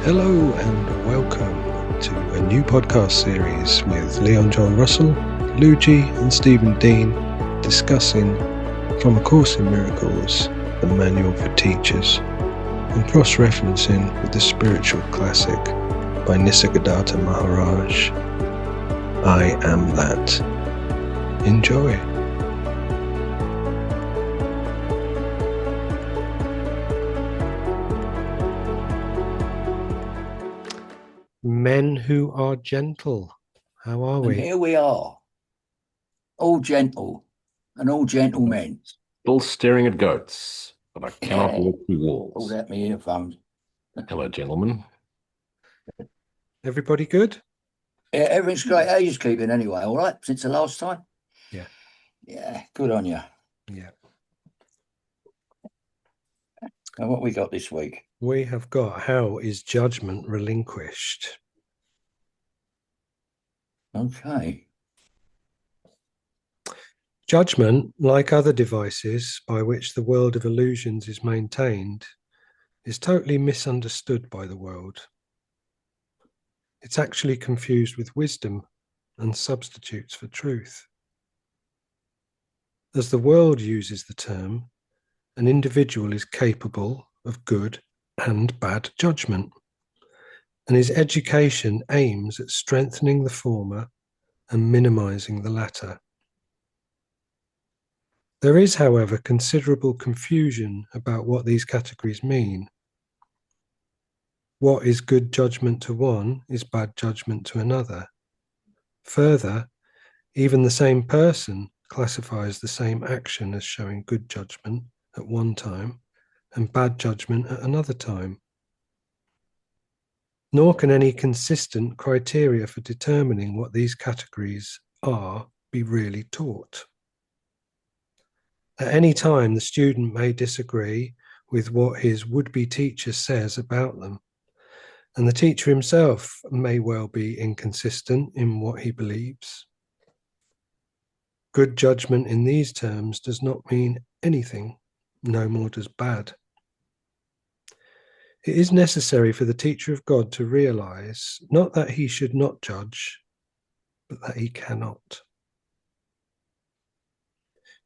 Hello and welcome to a new podcast series with Leon John Russell, Luigi and Stephen Dean discussing From A Course in Miracles, the Manual for Teachers, and cross-referencing with the spiritual classic by Nisargadatta Maharaj, I Am That. Enjoy. Men who are gentle. How are we? And here we are, all gentle and all gentlemen. Still staring at goats, but I cannot walk through Pulled walls. out my earphones. Hello, gentlemen. Everybody good? Yeah, everything's great. How you keeping anyway? All right, since the last time? Yeah. Yeah, good on you. Yeah. And what we got this week? We have got How is Judgment Relinquished? Okay. Judgment, like other devices by which the world of illusions is maintained, is totally misunderstood by the world. It's actually confused with wisdom and substitutes for truth. As the world uses the term, an individual is capable of good and bad judgment, and his education aims at strengthening the former and minimizing the latter. There is, however, considerable confusion about what these categories mean. What is good judgment to one is bad judgment to another. Further, even the same person classifies the same action as showing good judgment at one time and bad judgment at another time. Nor can any consistent criteria for determining what these categories are be really taught. At any time, the student may disagree with what his would-be teacher says about them, and the teacher himself may well be inconsistent in what he believes. Good judgment in these terms does not mean anything, no more does bad. It is necessary for the teacher of God to realize not that he should not judge, but that he cannot.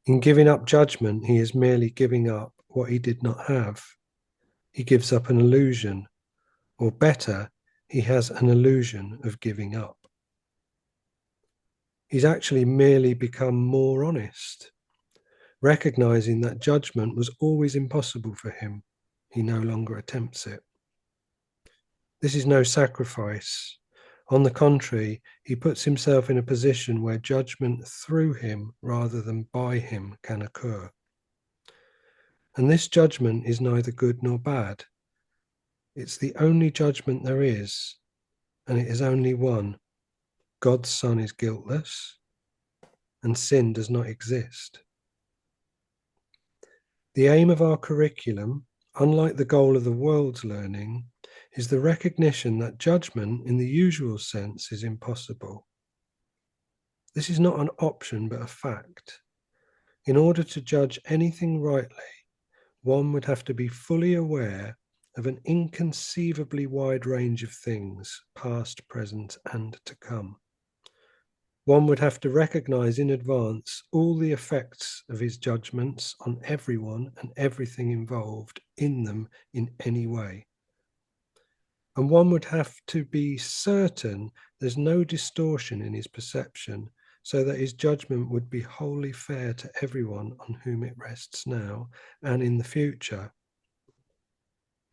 In giving up judgment, he is merely giving up what he did not have. He gives up an illusion, or better, he has an illusion of giving up. He's actually merely become more honest. Recognizing that judgment was always impossible for him, he no longer attempts it. This is no sacrifice. On the contrary, he puts himself in a position where judgment through him rather than by him can occur. And this judgment is neither good nor bad. It's the only judgment there is, and it is only one. God's Son is guiltless, and sin does not exist. The aim of our curriculum, unlike the goal of the world's learning, is the recognition that judgment in the usual sense is impossible. This is not an option but a fact. In order to judge anything rightly, one would have to be fully aware of an inconceivably wide range of things, past, present, and to come. One would have to recognize in advance all the effects of his judgments on everyone and everything involved in them in any way. And one would have to be certain there's no distortion in his perception, so that his judgment would be wholly fair to everyone on whom it rests now and in the future.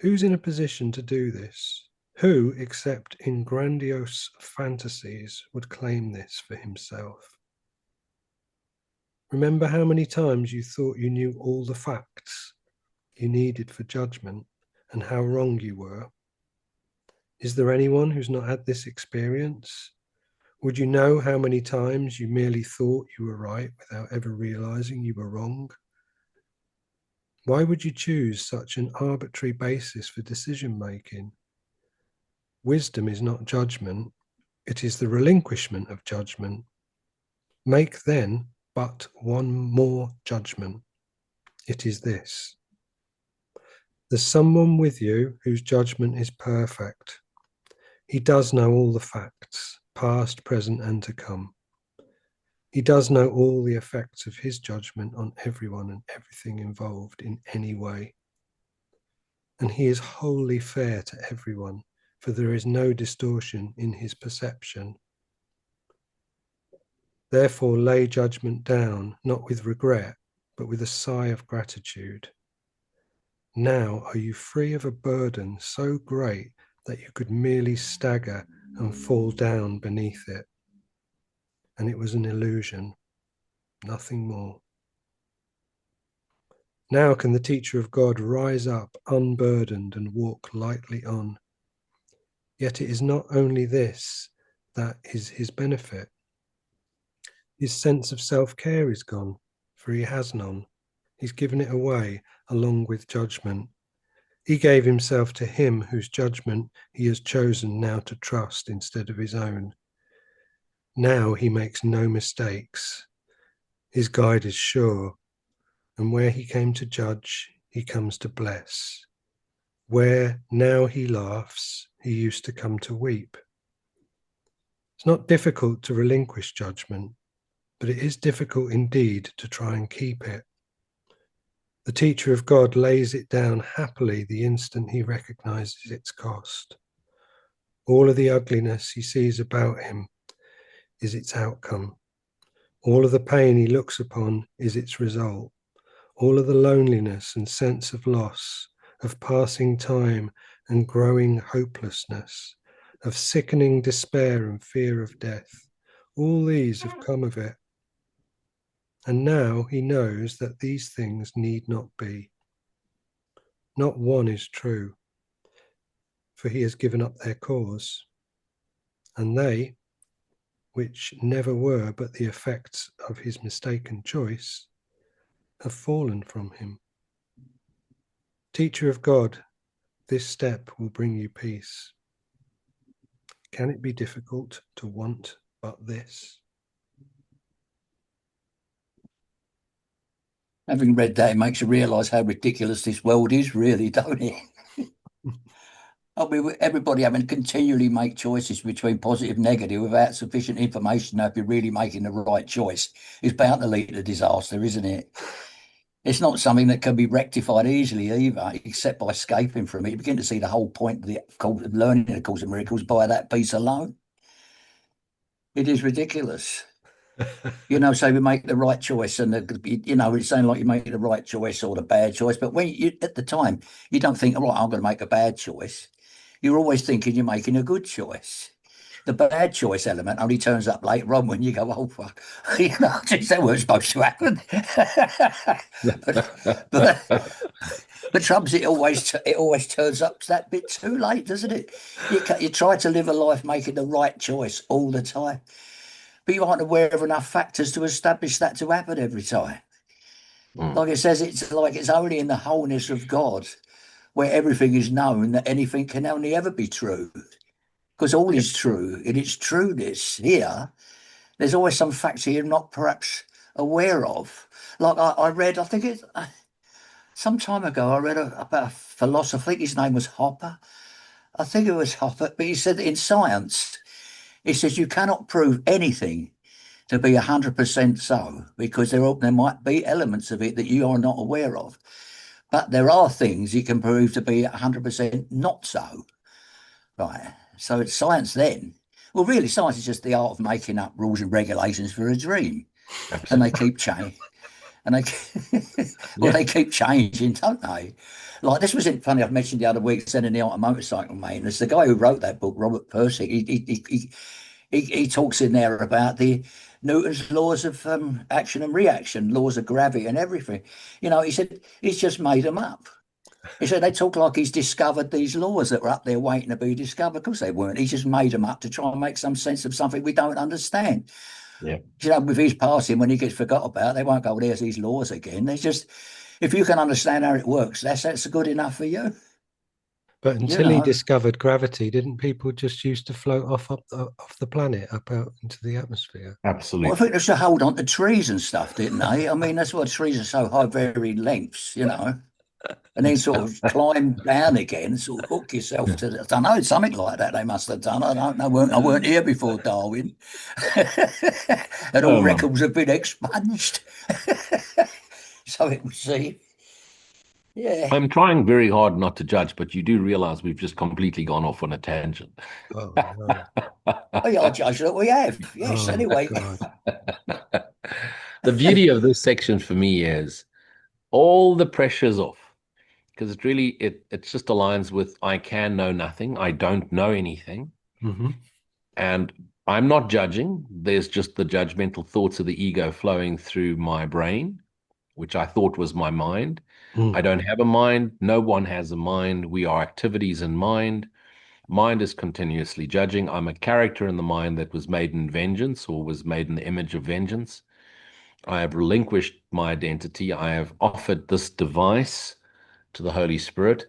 Who's in a position to do this? Who, except in grandiose fantasies, would claim this for himself? Remember how many times you thought you knew all the facts you needed for judgment and how wrong you were. Is there anyone who's not had this experience? Would you know how many times you merely thought you were right without ever realizing you were wrong? Why would you choose such an arbitrary basis for decision making? Wisdom is not judgment, it is the relinquishment of judgment. Make then but one more judgment. It is this: There's someone with you whose judgment is perfect. He does know all the facts, past, present, and to come. He does know all the effects of his judgment on everyone and everything involved in any way. And he is wholly fair to everyone, for there is no distortion in his perception. Therefore, lay judgment down, not with regret, but with a sigh of gratitude. Now are you free of a burden so great that you could merely stagger and fall down beneath it. And it was an illusion, nothing more. Now can the teacher of God rise up unburdened and walk lightly on. Yet it is not only this that is his benefit. His sense of self-care is gone, for he has none. He's given it away along with judgment. He gave himself to him whose judgment he has chosen now to trust instead of his own. Now he makes no mistakes. His guide is sure, and where he came to judge, he comes to bless. Where now he laughs, he used to come to weep. It's not difficult to relinquish judgment, but it is difficult indeed to try and keep it. The teacher of God lays it down happily the instant he recognizes its cost. All of the ugliness he sees about him is its outcome. All of the pain he looks upon is its result. All of the loneliness and sense of loss, of passing time and growing hopelessness, of sickening despair and fear of death, all these have come of it. And now he knows that these things need not be. Not one is true, for he has given up their cause. And they, which never were but the effects of his mistaken choice, have fallen from him. Teacher of God, this step will bring you peace. Can it be difficult to want but this? Having read that, it makes you realise how ridiculous this world is, really, don't it? I mean, everybody having to continually make choices between positive and negative without sufficient information to know if you're really making the right choice is bound to lead to disaster, isn't it? It's not something that can be rectified easily either, except by escaping from it. You begin to see the whole point of learning the Course of Miracles by that piece alone. It is ridiculous. So we make the right choice, and it's saying like you make the right choice or the bad choice. But when you at the time, you don't think, all right, I'm going to make a bad choice. You're always thinking you're making a good choice. The bad choice element only turns up later on when you go, oh fuck, geez, that was supposed to happen. but Trump's it always turns up that bit too late, doesn't it? You try to live a life making the right choice all the time, but you aren't aware of enough factors to establish that to happen every time. Like it says, it's only in the wholeness of God where everything is known that anything can only ever be true. Because all is true in its trueness. Here, there's always some factor you're not perhaps aware of. Like I read, I think it's some time ago, I read about a philosopher, I think his name was Hopper. I think it was Hopper, but he said that in science, he says you cannot prove anything to be 100% so, because there might be elements of it that you are not aware of. But there are things you can prove to be 100% not so. Right. So it's science then. Well, really, science is just the art of making up rules and regulations for a dream. Absolutely. And they keep changing. And they keep changing, don't they? Like this was funny. I've mentioned the other week, Sending the Art of Motorcycle Maintenance. The guy who wrote that book, Robert Persick, he talks in there about the Newton's laws of action and reaction, laws of gravity and everything. He said he's just made them up. He said they talk like he's discovered these laws that were up there waiting to be discovered. Of course they weren't. He just made them up to try and make some sense of something we don't understand. Yeah. With his passing, when he gets forgot about, they won't go, well, there's these laws again. They just, if you can understand how it works, that's good enough for you. But until he discovered gravity, didn't people just used to float off the planet up out into the atmosphere? Absolutely. Well, I think they used to hold on to trees and stuff, didn't they? I mean, that's why trees are so high, varying lengths, and then sort of climb down again, sort of hook yourself to I don't know, something like that they must have done. I don't know. I weren't here before Darwin. And all records have been expunged. So it would seem. Yeah. I'm trying very hard not to judge, but you do realize we've just completely gone off on a tangent. Oh, no. Oh, yeah, I judge that we have. Yes, Oh, anyway. God. The beauty of this section for me is all the pressure's off because it just aligns with I can know nothing. I don't know anything. Mm-hmm. And I'm not judging. There's just the judgmental thoughts of the ego flowing through my brain, which I thought was my mind. I don't have a mind. No one has a mind. We are activities in mind. Mind is continuously judging. I'm a character in the mind that was made in vengeance or was made in the image of vengeance. I have relinquished my identity. I have offered this device to the Holy Spirit.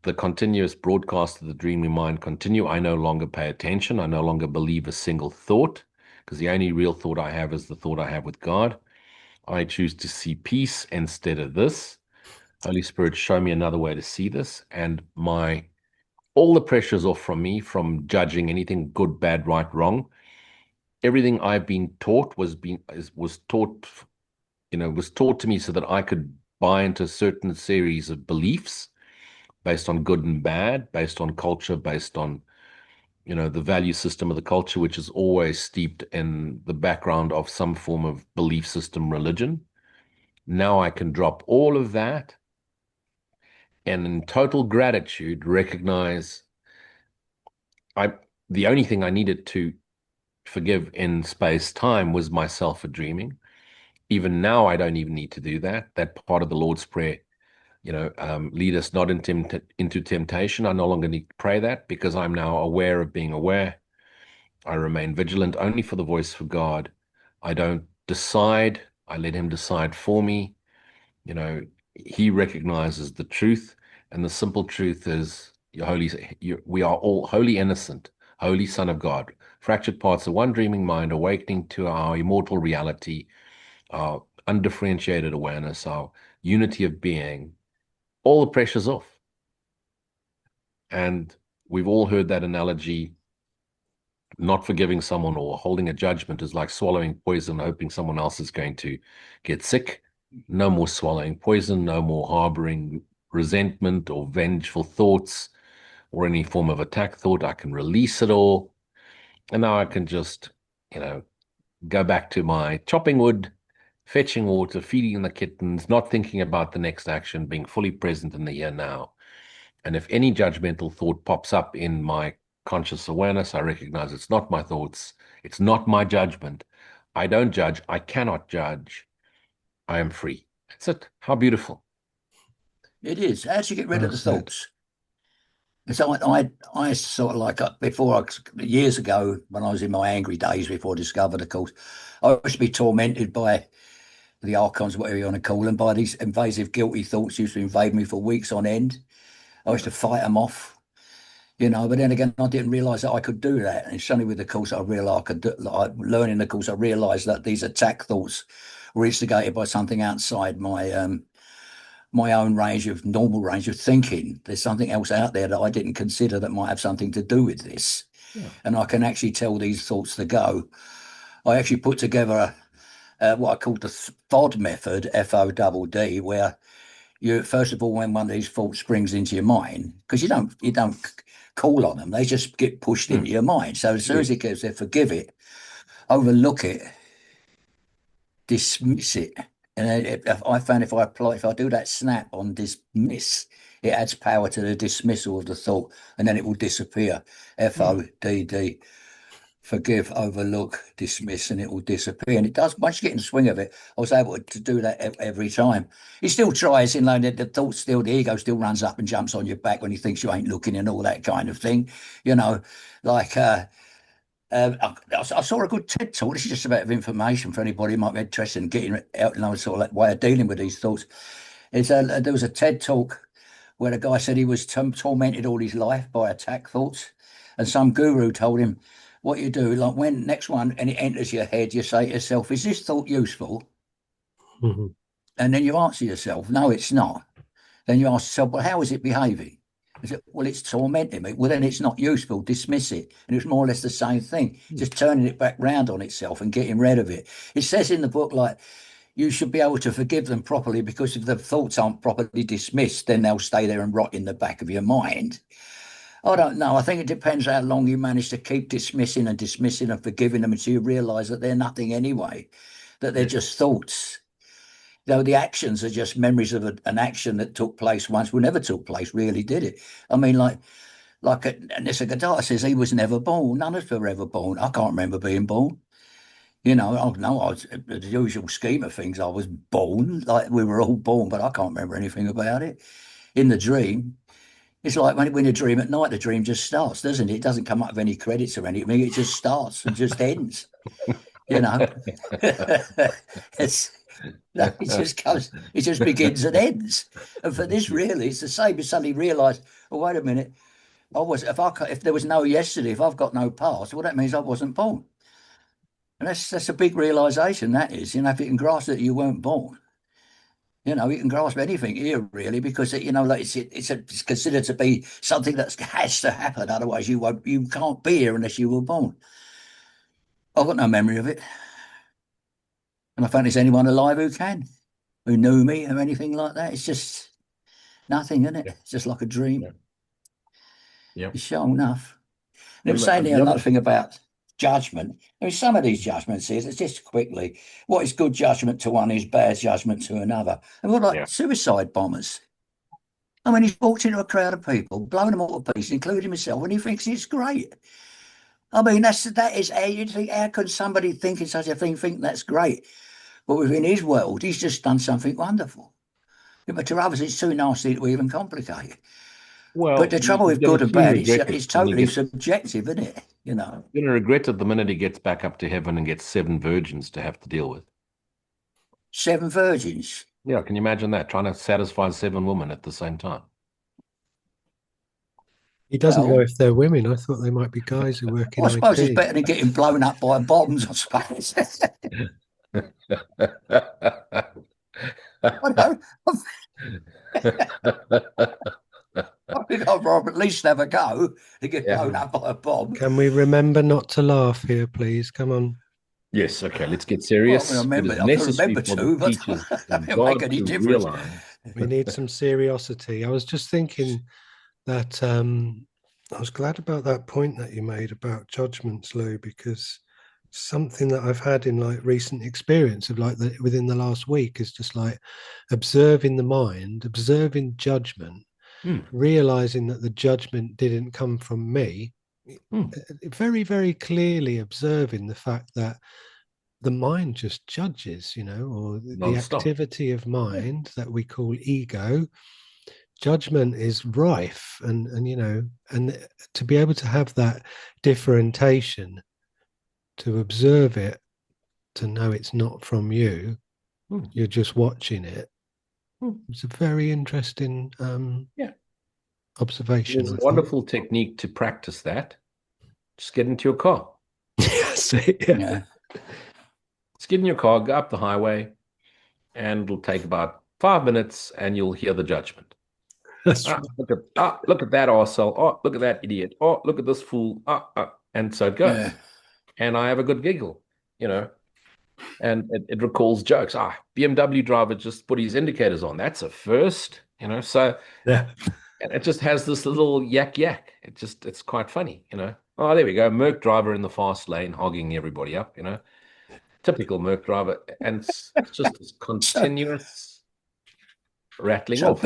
The continuous broadcast of the dreaming mind continue. I no longer pay attention. I no longer believe a single thought because the only real thought I have is the thought I have with God. I choose to see peace instead of this. Holy Spirit, show me another way to see this. And all the pressure's off from me from judging anything good, bad, right, wrong. Everything I've been taught was taught, was taught to me so that I could buy into a certain series of beliefs based on good and bad, based on culture, based on, the value system of the culture, which is always steeped in the background of some form of belief system, religion. Now I can drop all of that and in total gratitude recognize the only thing I needed to forgive in space time was myself for dreaming. Even now, I don't even need to do that. That part of the Lord's Prayer, lead us not into temptation. I no longer need to pray that because I'm now aware of being aware. I remain vigilant only for the voice of God. I don't decide. I let him decide for me. He recognizes the truth, and the simple truth is, we are all wholly innocent, holy Son of God, fractured parts of one dreaming mind, awakening to our immortal reality, our undifferentiated awareness, our unity of being. All the pressure's off. And we've all heard that analogy. Not forgiving someone or holding a judgment is like swallowing poison, hoping someone else is going to get sick. No more swallowing poison, no more harboring resentment or vengeful thoughts or any form of attack thought. I can release it all. And now I can just, go back to my chopping wood, fetching water, feeding the kittens, not thinking about the next action, being fully present in the here now. And if any judgmental thought pops up in my conscious awareness, I recognize it's not my thoughts, it's not my judgment. I don't judge, I cannot judge. I am free. That's it. How beautiful. It is. How do you get rid of the That's it. thoughts? So I sort of like years ago when I was in my angry days before I discovered the course, I used to be tormented by the archons, whatever you want to call them, by these invasive, guilty thoughts used to invade me for weeks on end. I used to fight them off, but then again, I didn't realize that I could do that. And suddenly with the course, I realized I could do, like, learning the course, I realized that these attack thoughts were instigated by something outside my own normal range of thinking. There's something else out there that I didn't consider that might have something to do with this. Yeah. And I can actually tell these thoughts to go. I actually put together what I call the FOD method, FODD, where you, first of all, when one of these thoughts springs into your mind, because you don't call on them, they just get pushed into your mind. So as soon as it gets there, forgive it, overlook it, dismiss it. And I found if I do that snap on dismiss, it adds power to the dismissal of the thought, and then it will disappear. FODD, forgive, overlook, dismiss, and it will disappear. And it does. Once you get in the swing of it, I was able to do that every time. He still tries, the thought still, the ego still runs up and jumps on your back when he thinks you ain't looking and all that kind of thing. Like. I saw a good TED talk. This is just a bit of information for anybody who might be interested in getting out, sort of like way of dealing with these thoughts. There was a TED talk where a guy said he was tormented all his life by attack thoughts, and some guru told him, "What you do, like when next one and it enters your head, you say to yourself, is this thought useful?" Mm-hmm. And then you answer yourself, "No, it's not." Then you ask yourself, well, how is it behaving? Is it, well, it's tormenting me. Well, then it's not useful. Dismiss it. And it's more or less the same thing, just turning it back round on itself and getting rid of it. It says in the book, like, you should be able to forgive them properly, because if the thoughts aren't properly dismissed, then they'll stay there and rot in the back of your mind. I don't know. I think it depends how long you manage to keep dismissing and forgiving them until you realise that they're nothing anyway, that they're just thoughts. Though the actions are just memories of an action that took place once, well, never took place, really, did it? I mean, like and this guitar says he was never born. None of us were ever born. I can't remember being born. You know, I know I was, the usual scheme of things, I was born, like we were all born, but I can't remember anything about it. In the dream, it's like when you dream at night, the dream just starts, doesn't it? It doesn't come up with any credits or anything. It just starts and just ends, you know. It just comes, it just begins and ends. And for this, really, it's the same. You suddenly realise, oh, wait a minute, if there was no yesterday, if I've got no past, well, that means I wasn't born. And that's a big realization, that is. You know, if you can grasp that you weren't born, you know, you can grasp anything here, really, because you know, like it's considered to be something that has to happen. Otherwise, you can't be here unless you were born. I've got no memory of it, and I don't think there's anyone alive who knew me or anything like that. It's just nothing, isn't it? Yeah. It's just like a dream. Yeah. It's sure enough. And it was saying there another thing about judgment. I mean, some of these judgments is, it's just quickly, what is good judgment to one is bad judgment to another. And what like suicide bombers? I mean, he's walked into a crowd of people, blowing them all to pieces, including himself, and he thinks it's great. I mean, that is how you think. How can somebody thinking such a thing think that's great? But within his world, he's just done something wonderful. But to others, it's too nasty to even complicate it. Well, but the trouble with good and bad, it's totally subjective, isn't it? You know, you're going to regret it the minute he gets back up to heaven and gets 7 virgins to have to deal with. 7 virgins. Yeah, can you imagine that? Trying to satisfy 7 women at the same time. He doesn't know if they're women. I thought they might be guys who work in IT. I suppose it's better than getting blown up by bombs, I suppose. I think I'd rather at least have a go to get blown up by a bomb. Can we remember not to laugh here, please? Come on. Yes, okay, let's get serious. Well, I remember to, but that doesn't make any difference. We need some seriosity. I was just thinking that I was glad about that point that you made about judgments, Lou, because something that I've had in like recent experience of like within the last week is just like observing the mind, observing judgment, realizing that the judgment didn't come from me, very, very clearly observing the fact that the mind just judges, you know, or the activity of mind that we call ego. Judgment is rife, and you know, and to be able to have that differentiation, to observe it, to know it's not from you, you're just watching it. It's a very interesting observation. It's a wonderful technique to practice that. Just get into your car. Yes, yeah. Just get in your car, go up the highway, and it'll take about 5 minutes, and you'll hear the judgment. That's right. Look at that arsehole. Oh, look at that idiot. Oh, look at this fool. And so it goes. Yeah. And I have a good giggle, you know, and it recalls jokes. BMW driver just put his indicators on. That's a first, you know. So yeah, and it just has this little yak. It's quite funny, you know. Oh, there we go. Merc driver in the fast lane, hogging everybody up, you know. Typical Merc driver, and it's just this continuous rattling off.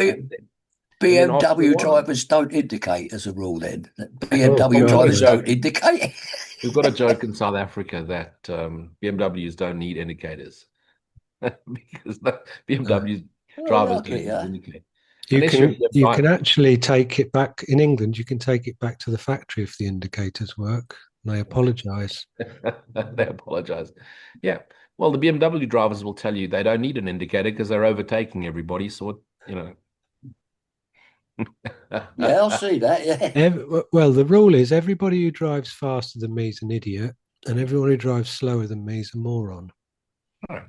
BMW drivers don't indicate as a rule then. BMW drivers don't indicate. We've got a joke in South Africa that BMWs don't need indicators because BMW drivers don't need indicators. You can actually take it back in England. You can take it back to the factory if the indicators work. And they apologise. They apologise. Yeah. Well, the BMW drivers will tell you they don't need an indicator because they're overtaking everybody. So, you know. Yeah, I'll see that. Yeah. Well, the rule is everybody who drives faster than me is an idiot, and everyone who drives slower than me is a moron. Oh.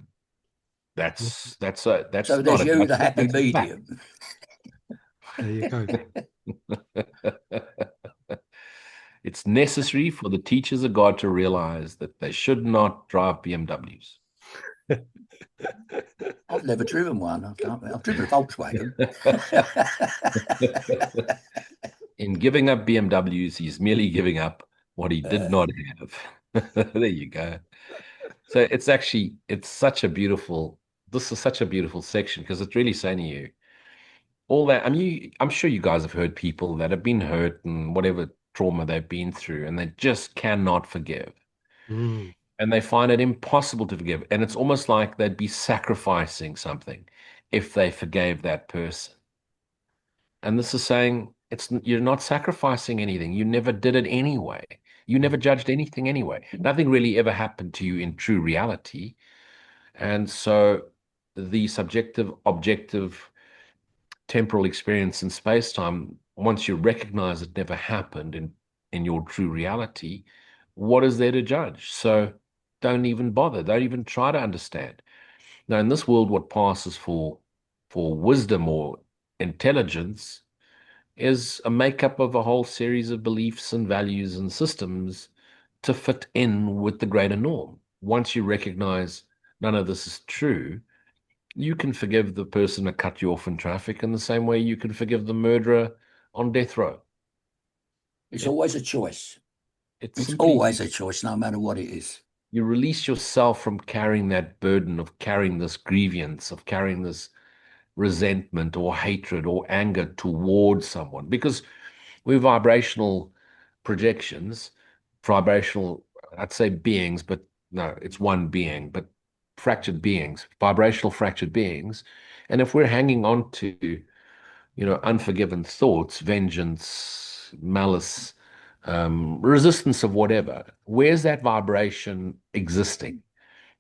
That's so there's you, the happy medium. There you go. It's necessary for the teachers of God to realize that they should not drive BMWs. I've never driven one. I've driven a Volkswagen. In giving up BMWs, he's merely giving up what he did not have. There you go. So it's such a beautiful, this is such a beautiful section because it's really saying to you, all that. I mean, I'm sure you guys have heard people that have been hurt and whatever trauma they've been through, and they just cannot forgive. Mm. And they find it impossible to forgive. And it's almost like they'd be sacrificing something if they forgave that person. And this is saying you're not sacrificing anything. You never did it anyway. You never judged anything anyway. Nothing really ever happened to you in true reality. And so the subjective, objective, temporal experience in space-time, once you recognize it never happened in your true reality, what is there to judge? So don't even bother. Don't even try to understand. Now, in this world, what passes for wisdom or intelligence is a makeup of a whole series of beliefs and values and systems to fit in with the greater norm. Once you recognize none of this is true, you can forgive the person that cut you off in traffic in the same way you can forgive the murderer on death row. It's always a choice. It's It's simply always a choice, no matter what it is. you release yourself from carrying that burden of carrying this grievance, of carrying this resentment or hatred or anger towards someone, because we're vibrational projections, vibrational, I'd say beings, but no, it's one being, but fractured beings, vibrational fractured beings. And if we're hanging on to, unforgiven thoughts, vengeance, malice, resistance of whatever, where's that vibration existing?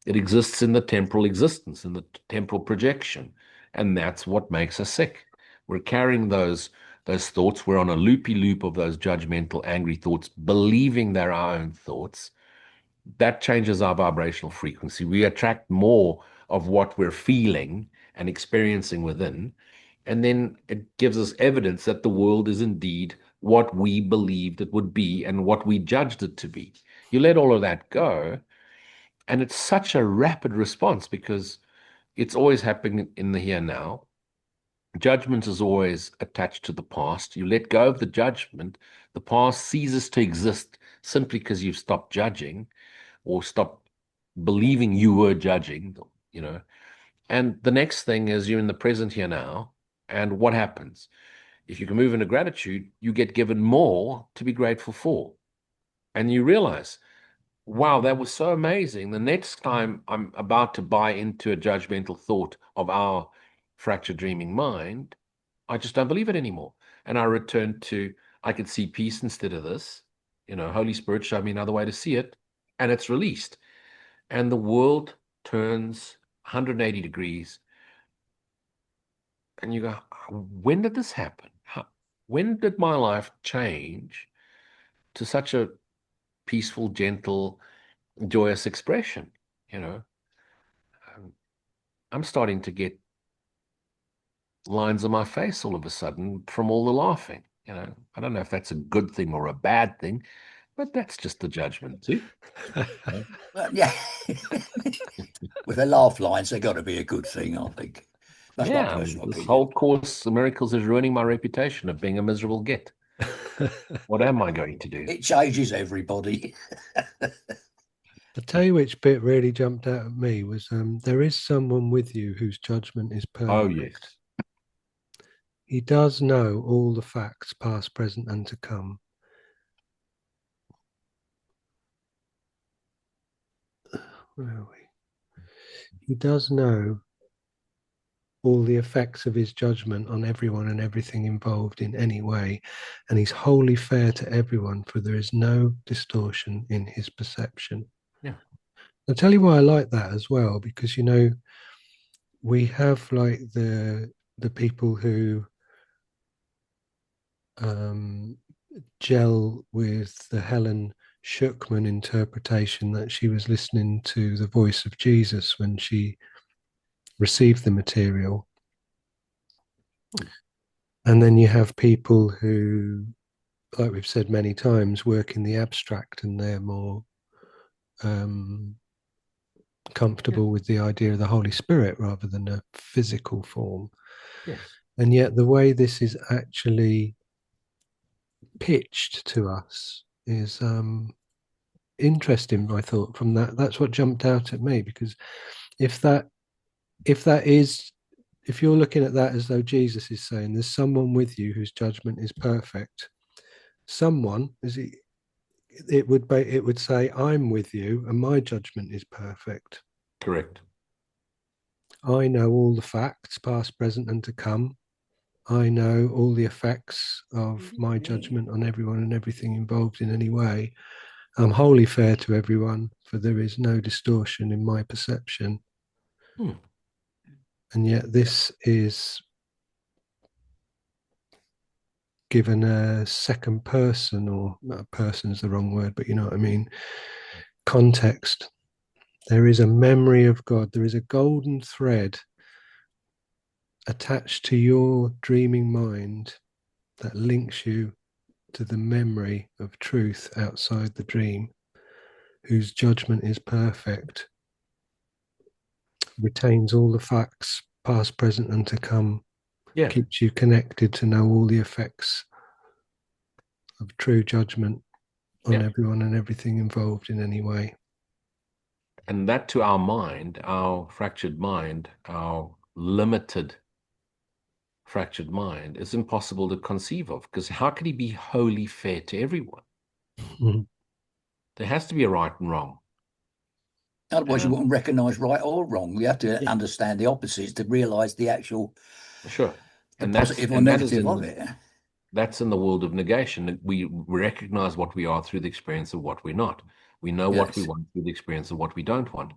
It exists in the temporal existence, in the temporal projection. And that's what makes us sick. We're carrying those thoughts. We're on a loopy loop of those judgmental, angry thoughts, believing they're our own thoughts. That changes our vibrational frequency. We attract more of what we're feeling and experiencing within. And then it gives us evidence that the world is indeed what we believed it would be and what we judged it to be. You let all of that go, and it's such a rapid response because it's always happening in the here now. Judgment is always attached to the past. You let go of the judgment, the past ceases to exist simply because you've stopped judging or stopped believing you were judging. And the next thing is you're in the present here now. And what happens? If you can move into gratitude, you get given more to be grateful for. And you realize, wow, that was so amazing. The next time I'm about to buy into a judgmental thought of our fractured dreaming mind, I just don't believe it anymore. And I return to, I could see peace instead of this. Holy Spirit showed me another way to see it, and it's released. And the world turns 180 degrees. And you go, when did this happen? When did my life change to such a peaceful, gentle, joyous expression? You know, I'm starting to get lines on my face all of a sudden from all the laughing. I don't know if that's a good thing or a bad thing, but that's just the judgment too. Well, yeah. With their laugh lines, they've got to be a good thing, I think. That's my personal This opinion. whole course of miracles is ruining my reputation of being a miserable git. What am I going to do? It changes everybody. I'll tell you which bit really jumped out at me was there is someone with you whose judgment is perfect. Oh, yes. He does know all the facts, past, present, and to come. Where are we? He does know all the effects of his judgment on everyone and everything involved in any way, and he's wholly fair to everyone, for there is no distortion in his perception. Yeah. I'll tell you why I like that as well, because we have like the people who gel with the Helen Schuckman interpretation that she was listening to the voice of Jesus when she received the material. And then you have people who, like we've said many times, work in the abstract, and they're more comfortable with the idea of the Holy Spirit rather than a physical form. Yes. And yet, the way this is actually pitched to us is interesting. I thought from that's what jumped out at me, because if that is, if you're looking at that as though Jesus is saying there's someone with you whose judgment is perfect, someone is it would say I'm with you and my judgment is perfect. Correct. I know all the facts, past, present, and to come. I know all the effects of my judgment on everyone and everything involved in any way. I'm wholly fair to everyone, for there is no distortion in my perception. Hmm. And yet, this is given a second person, or person is the wrong word, but you know what I mean, context. There is a memory of God, there is a golden thread attached to your dreaming mind that links you to the memory of truth outside the dream, whose judgment is perfect, retains all the facts, past, present, and to come, Yeah. keeps you connected to know all the effects of true judgment on Yeah. everyone and everything involved in any way. And that, to our mind, our fractured mind, our limited fractured mind, is impossible to conceive of, because how could he be wholly fair to everyone? Mhm. There has to be a right and wrong. Otherwise, you And wouldn't recognise right or wrong. You have to yeah, understand the opposites to realise the actual, sure. the And that's positive or and that is negative of in it. that's in the world of negation. We recognize what we are through the experience of what we're not. We know what we Yes. want through the experience of what we don't want.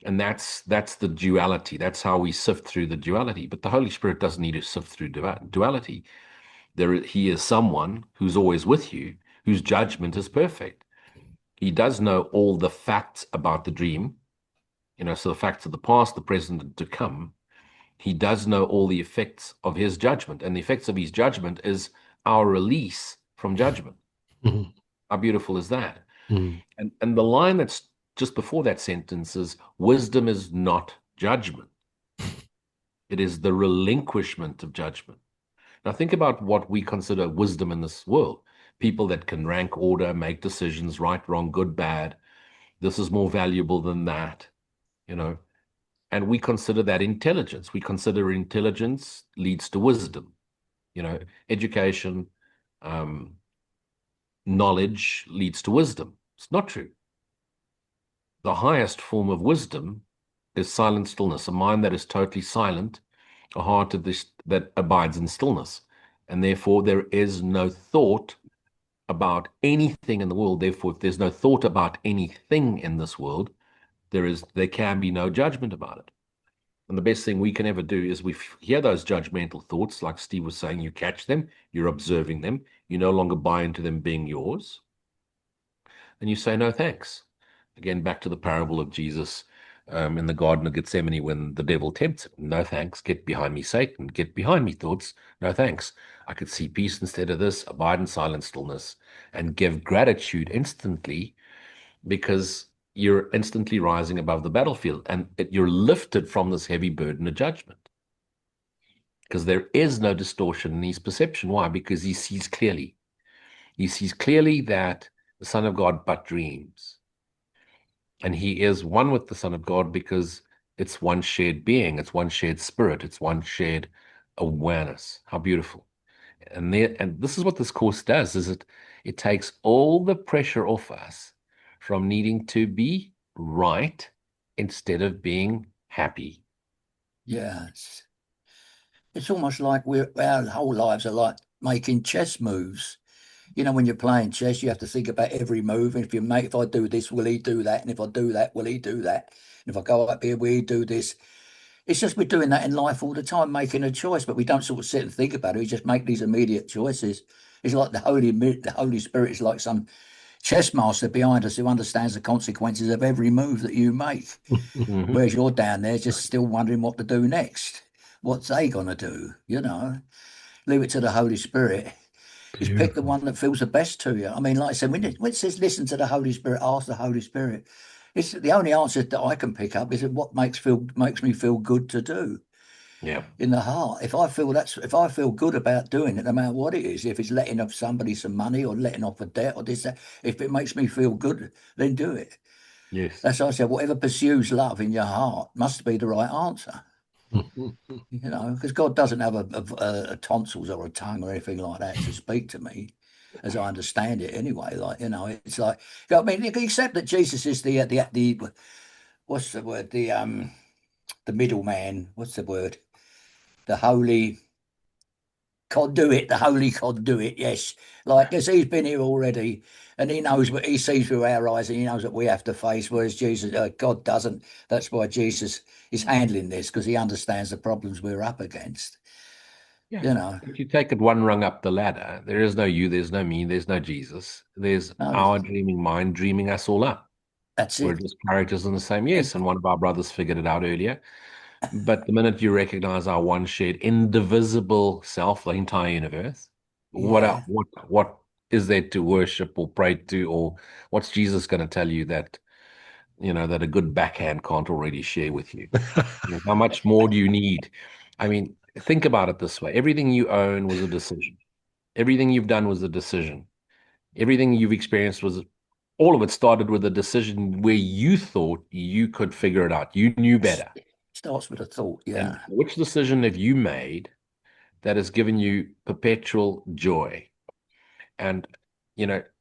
And that's the duality. That's how we sift through the duality. But the Holy Spirit doesn't need to sift through duality. He is someone who's always with you, whose judgment is perfect. He does know all the facts about the dream, so the facts of the past, the present, and to come. He does know all the effects of his judgment, and the effects of his judgment is our release from judgment. Mhm. How beautiful is that? Mhm. And the line that's just before that sentence is, wisdom is not judgment. It is the relinquishment of judgment. Now think about what we consider wisdom in this world. People that can rank order, make decisions, right, wrong, good, bad. This is more valuable than that, you know. And we consider that intelligence. We consider intelligence leads to wisdom, education, um, knowledge leads to wisdom. It's not true. The highest form of wisdom is silent stillness, a mind that is totally silent, a heart that abides in stillness. And therefore, there is no thought about anything in the world. Therefore, if there's no thought about anything in this world, there can be no judgment about it. And the best thing we can ever do is we hear those judgmental thoughts, like Steve was saying, you catch them, you're observing them, you no longer buy into them being yours, and you say, no, thanks. Again, back to the parable of Jesus in the Garden of Gethsemane when the devil tempts him. No, thanks. Get behind me, Satan. Get behind me, thoughts. No, thanks. I could see peace instead of this, abide in silent stillness, and give gratitude instantly because you're instantly rising above the battlefield and you're lifted from this heavy burden of judgment because there is no distortion in his perception. Why? Because he sees clearly. He sees clearly that the Son of God but dreams. And he is one with the Son of God because it's one shared being, it's one shared spirit, it's one shared awareness. How beautiful. And this is what this course does, is it takes all the pressure off us from needing to be right instead of being happy. Yes. It's almost like our whole lives are like making chess moves. You know, when you're playing chess, you have to think about every move. And if I do this, will he do that? And if I do that, will he do that? And if I go up here, will he do this? It's just we're doing that in life all the time, making a choice, but we don't sort of sit and think about it. We just make these immediate choices. It's like the Holy Spirit is like some chess master behind us who understands the consequences of every move that you make. Mhm. Whereas you're down there just still wondering what to do next. What's they gonna do? You know? leave it to the Holy Spirit. Is pick the Beautiful. one that feels the best to you. I mean, like I said, when it says listen to the Holy Spirit, ask the Holy Spirit. It's the only answer that I can pick up is what makes me feel good to do Yeah. in the heart. If I feel good about doing it, no matter what it is, if it's letting off somebody some money or letting off a debt or this, that, if it makes me feel good, then do it. Yes. That's why I said, whatever pursues love in your heart must be the right answer. You know, because God doesn't have a tonsils or a tongue or anything like that to speak to me, as I understand it anyway. Like, you know, it's like, I mean, except that Jesus is the what's the word? The middleman. What's the word? The holy conduit, the holy conduit. Yes, like because he's been here already, and he knows what he sees through our eyes, and he knows what we have to face. Whereas Jesus, God doesn't. That's why Jesus is handling this because he understands the problems we're up against. Yeah. You know, If you take it one rung up the ladder, there is no you, there's no me, there's no Jesus. There's no, our dreaming mind dreaming us all up. that's We're it. just characters in the same. Yes, and one of our brothers figured it out earlier. But the minute you recognize our one shared, indivisible self, the entire universe, what Yeah, else, what is there to worship or pray to, or what's Jesus going to tell you that that a good backhand can't already share with you? How much more do you need? I mean, think about it this way: everything you own was a decision. Everything you've done was a decision. Everything you've experienced was all of it started with a decision where you thought you could figure it out. You knew better. starts with a thought. Yeah, And which decision have you made that has given you perpetual joy? And,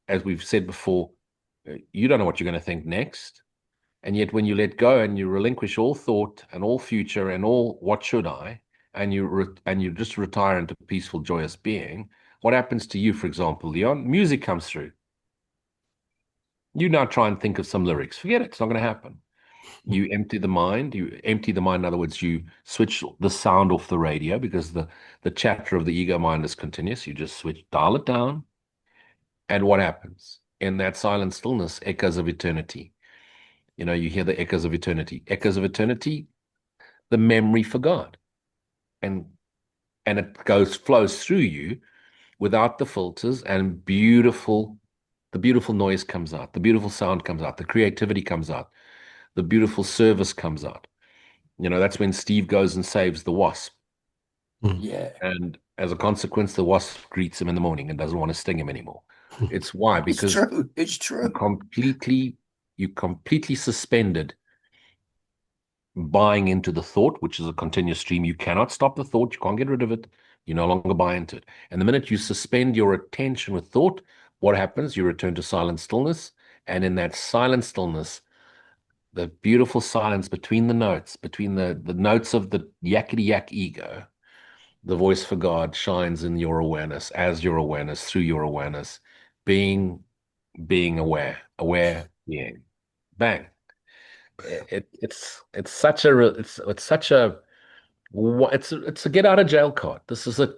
as we've said before, you don't know what you're going to think next. And yet, when you let go and you relinquish all thought and all future and all what should I, and you just retire into peaceful, joyous being, what happens to you, for example, Leon? Music comes through. You now try and think of some lyrics. Forget it. It's not going to happen. You empty the mind. You empty the mind. In other words, you switch the sound off the radio because the chatter of the ego mind is continuous. You just dial it down. And what happens? In that silent stillness, echoes of eternity. You hear the echoes of eternity. Echoes of eternity, the memory for God. And it flows through you without the filters, and the beautiful noise comes out, the beautiful sound comes out, the creativity comes out, the beautiful service comes out. That's when Steve goes and saves the wasp. yeah. And as a consequence, the wasp greets him in the morning and doesn't want to sting him anymore. It's why, It's because true. It's you true. completely, you completely suspended buying into the thought, which is a continuous stream. You cannot stop the thought. You can't get rid of it. You no longer buy into it. And the minute you suspend your attention with thought, what happens? You return to silent stillness. And in that silent stillness, the beautiful silence between the notes, between the notes of the yakety yak ego, the voice for God shines in your awareness, as your awareness, through your awareness, being aware being. Bang. It's such a it's such a it's a get out of jail card. This is it.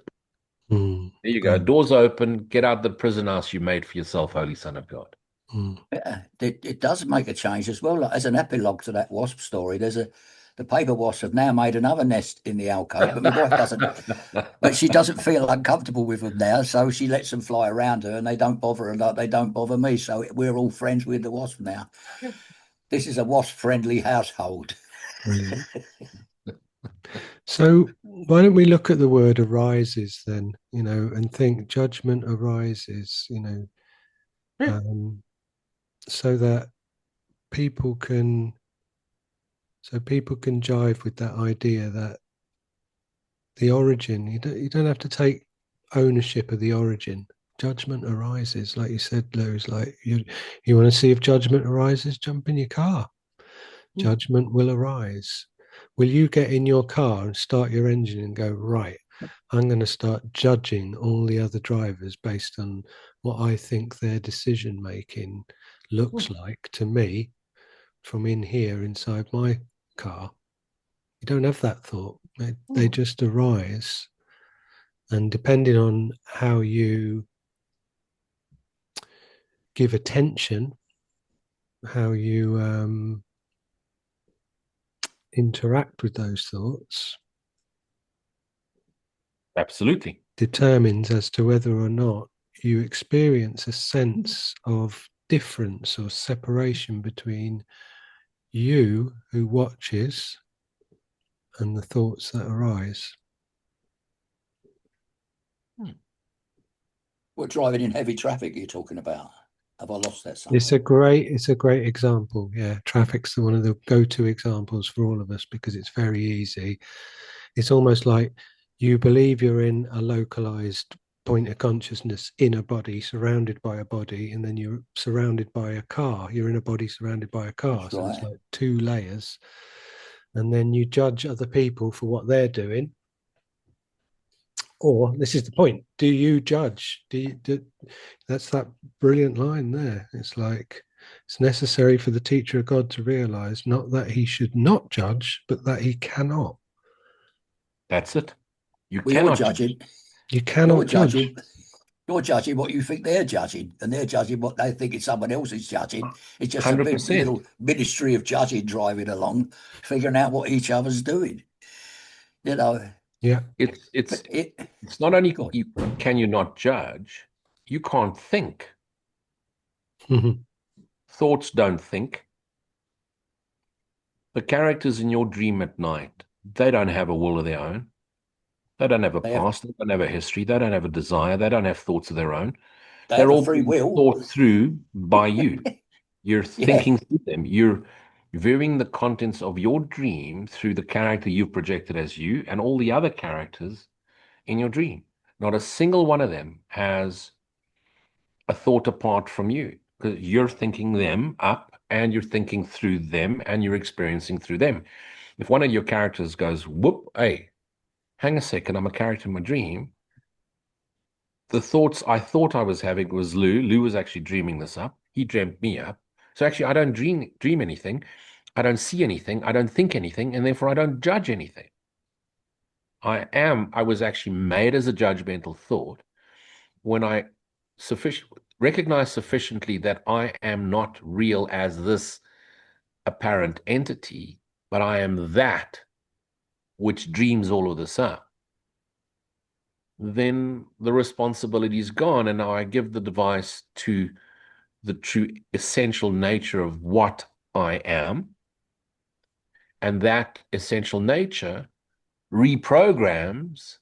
Mm. There you go. Doors open. Get out the prison house you made for yourself, Holy Son of God. Mm. Yeah, it does make a change as well. Like, as an epilogue to that wasp story, the paper wasps have now made another nest in the alcove, but my wife doesn't. But she doesn't feel uncomfortable with them now, so she lets them fly around her, and they don't bother her like they don't bother me. So we're all friends with the wasp now. This is a wasp-friendly household. Brilliant. So why don't we look at the word arises then, and think judgment arises, Yeah. so that people can people can jive with that idea that the origin, you don't have to take ownership of the origin. Judgment arises, like you said, Lou. Is like you want to see if judgment arises, jump in your car. Judgment will arise. Will you get in your car and start your engine and go, right, I'm going to start judging all the other drivers based on what I think their decision making looks like to me from in here inside my car? You don't have that thought. They just arise. And depending on how you give attention, how you interact with those thoughts, Absolutely. determines as to whether or not you experience a sense of difference or separation between you who watches and the thoughts that arise. What, driving in heavy traffic you're talking about? Have I lost that somewhere? It's a great example. Yeah, traffic's one of the go-to examples for all of us because it's very easy. It's almost like you believe you're in a localized point of consciousness in a body, surrounded by a body, and then you're surrounded by a car. You're in a body surrounded by a car. That's So there's right. like two layers. And then you judge other people for what they're doing. Or this is the point: do you judge? That's that brilliant line there. It's like it's necessary for the teacher of God to realize not that he should not judge, but that he cannot. That's it. You Well, you're cannot judge. judging. You You're cannot judge. judging. You're judging what you think they're judging, and they're judging what they think is someone else is judging. It's just a big 100%. little ministry of judging driving along, figuring out what each other's doing. You know, Yeah. It's but it. it's not only God, can you not judge, you can't think. Mhm. Thoughts don't think. The characters in your dream at night, they don't have a will of their own. They don't have a they have past. They don't have a history. They don't have a desire. They don't have thoughts of their own. they They're have a all free being will. thought through by you. You're Yeah, thinking through them. You're viewing the contents of your dream through the character you've projected as you and all the other characters in your dream. Not a single one of them has a thought apart from you because you're thinking them up and you're thinking through them and you're experiencing through them. If one of your characters goes, whoop, hey, hang a second, I'm a character in my dream. The thoughts I thought I was having was Lou. Lou was actually dreaming this up. He dreamt me up. So actually, I don't dream anything. I don't see anything. I don't think anything, and therefore I don't judge anything. I was actually made as a judgmental thought when I recognize sufficiently that I am not real as this apparent entity, but I am that which dreams all of this up, then the responsibility is gone. And now I give the device to the true essential nature of what I am. And that essential nature reprograms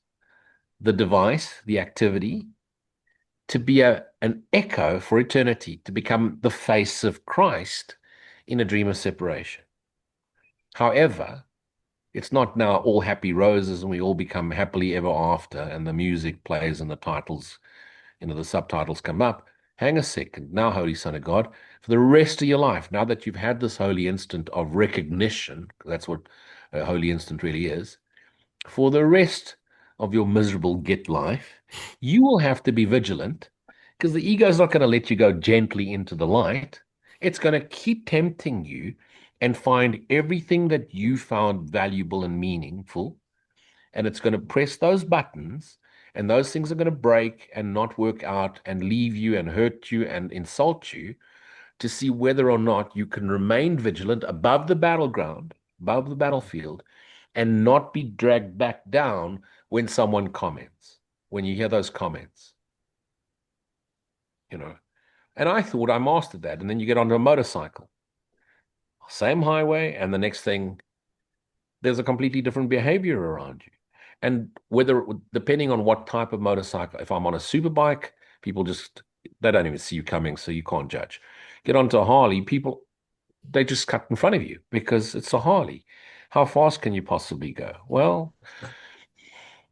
the device, the activity, to be an echo for eternity, to become the face of Christ in a dream of separation. However, it's not now all happy roses and we all become happily ever after and the music plays and the titles, the subtitles come up. Hang a second. Now, Holy Son of God, for the rest of your life, now that you've had this holy instant of recognition, that's what a holy instant really is, for the rest of your miserable git life, you will have to be vigilant because the ego is not going to let you go gently into the light. It's going to keep tempting you and find everything that you found valuable and meaningful. And it's going to press those buttons, and those things are going to break and not work out and leave you and hurt you and insult you to see whether or not you can remain vigilant above the battleground, above the battlefield, and not be dragged back down when someone comments, when you hear those comments, you know. And I thought I mastered that. And then you get onto a motorcycle, same highway, and the next thing, there's a completely different behavior around you. And whether, depending on what type of motorcycle, if I'm on a super bike, people just, they don't even see you coming, so you can't judge. Get onto a Harley, people, they just cut in front of you because it's a Harley. How fast can you possibly go? Well,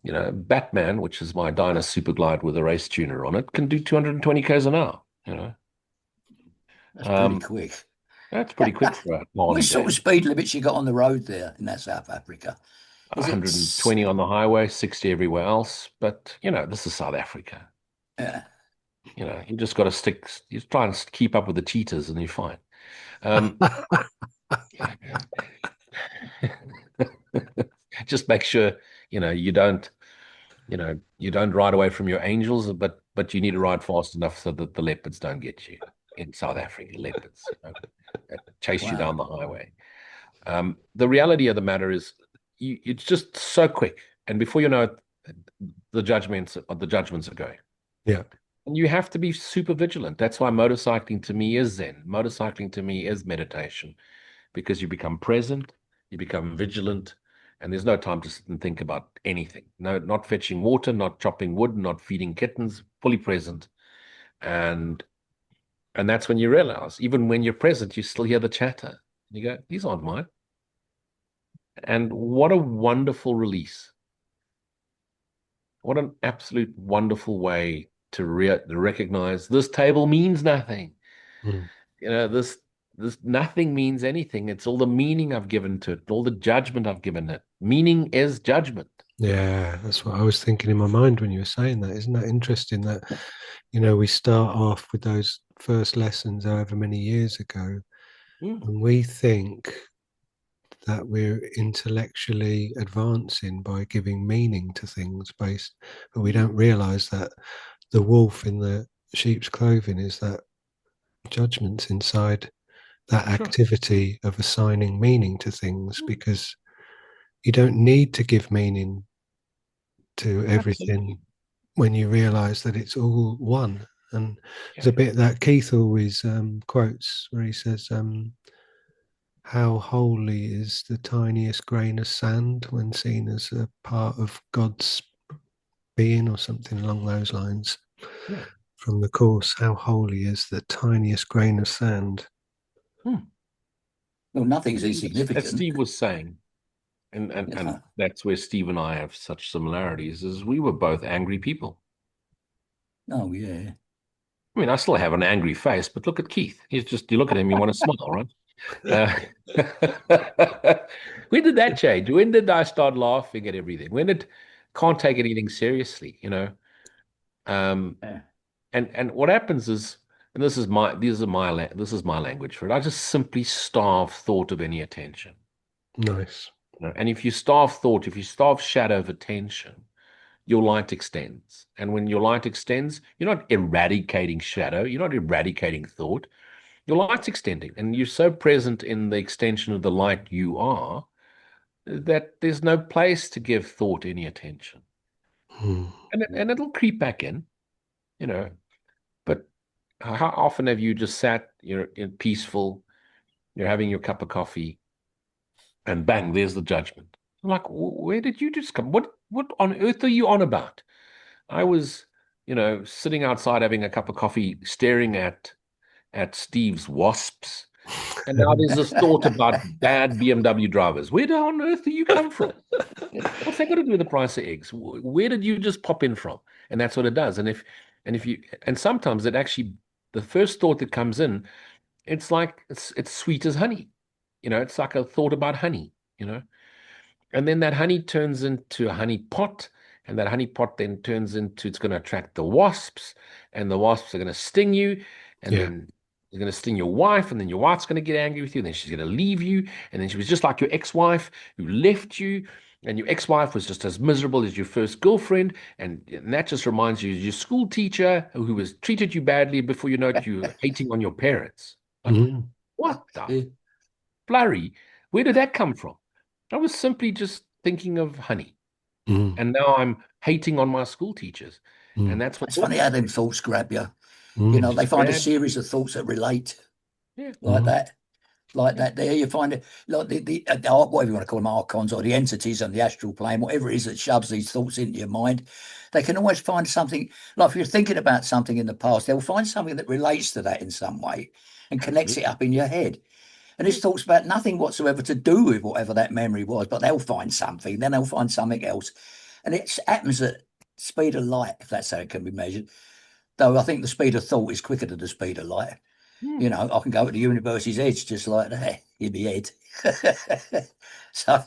Batman, which is my Dyna Super Glide with a race tuner on it, can do 220 k's an hour. that's pretty quick. That's pretty quick for a Harley What sort of Davidson. speed limits you got on the road there in that South Africa? Is it? 120 on the highway, 60 everywhere else. But, this is South Africa. Yeah. You just got to you try and keep up with the cheetahs and you're fine. Just make sure, you don't, you don't ride away from your angels, but you need to ride fast enough so that the leopards don't get you in South Africa. Leopards, chase you down the highway. The reality of the matter is, it's just so quick, and before you know it, the judgments are going. Yeah. And you have to be super vigilant. That's why motorcycling to me is Zen. Motorcycling to me is meditation, because you become present, you become vigilant, and there's no time to sit and think about anything. No, not fetching water, not chopping wood, not feeding kittens, fully present. And that's when you realize, even when you're present, you still hear the chatter. You go, these aren't mine. And what a wonderful release. What an absolute wonderful way to recognize this table means nothing. Mm. This nothing means anything. It's all the meaning I've given to it, all the judgment I've given it. Meaning is judgment. Yeah, that's what I was thinking in my mind when you were saying that. Isn't that interesting that, we start off with those first lessons however many years ago, and we think that we're intellectually advancing by giving meaning to things but we don't realize that the wolf in the sheep's clothing is that judgment's inside that activity of assigning meaning to things, because you don't need to give meaning to everything. Absolutely. When you realize that it's all one. And there's a bit that Keith always quotes where he says, how holy is the tiniest grain of sand when seen as a part of God's being, or something along those lines. Yeah. From the Course, how holy is the tiniest grain of sand? Well, nothing's insignificant. As Steve was saying, and that's where Steve and I have such similarities, is we were both angry people. Oh, yeah. I mean, I still have an angry face, but look at Keith. You look at him, you want to smile, right? When did that change? When did I start laughing at everything? Can't take anything seriously, And what happens is, and this is my language for it. I just simply starve thought of any attention. Nice. And if you starve thought, if you starve shadow of attention, your light extends. And when your light extends, you're not eradicating shadow, you're not eradicating thought. Your light's extending, and you're so present in the extension of the light you are that there's no place to give thought any attention. And it'll creep back in, But how often have you just sat, you're peaceful, you're having your cup of coffee, and bang, there's the judgment. I'm like, where did you just come? What on earth are you on about? I was, sitting outside having a cup of coffee, staring at Steve's wasps. And now there's this thought about bad BMW drivers. Where on earth do you come from? What's that got to do with the price of eggs? Where did you just pop in from? And that's what it does. And sometimes it actually, the first thought that comes in, it's like it's sweet as honey. It's like a thought about honey, And then that honey turns into a honey pot, and that honey pot then turns into, it's going to attract the wasps, and the wasps are going to sting you, and then you're going to sting your wife, and then your wife's going to get angry with you, and then she's going to leave you, and then she was just like your ex-wife who left you, and your ex-wife was just as miserable as your first girlfriend, and that just reminds you of your school teacher who was treated you badly. Before you know it, you're hating on your parents. Like, what the flurry? Where did that come from? I was simply just thinking of honey, and now I'm hating on my school teachers, and that's It's funny how them thoughts grab you. They find a series of thoughts that relate, like that. Like that, there you find it, like the whatever you want to call them, archons or the entities on the astral plane, whatever it is that shoves these thoughts into your mind. They can always find something. Like if you're thinking about something in the past, they'll find something that relates to that in some way and connects it up in your head. And this talks about nothing whatsoever to do with whatever that memory was, but they'll find something, then they'll find something else, and it happens at speed of light, if that's how it can be measured. Though I think the speed of thought is quicker than the speed of light. I can go to the universe's edge just like that in the head. So,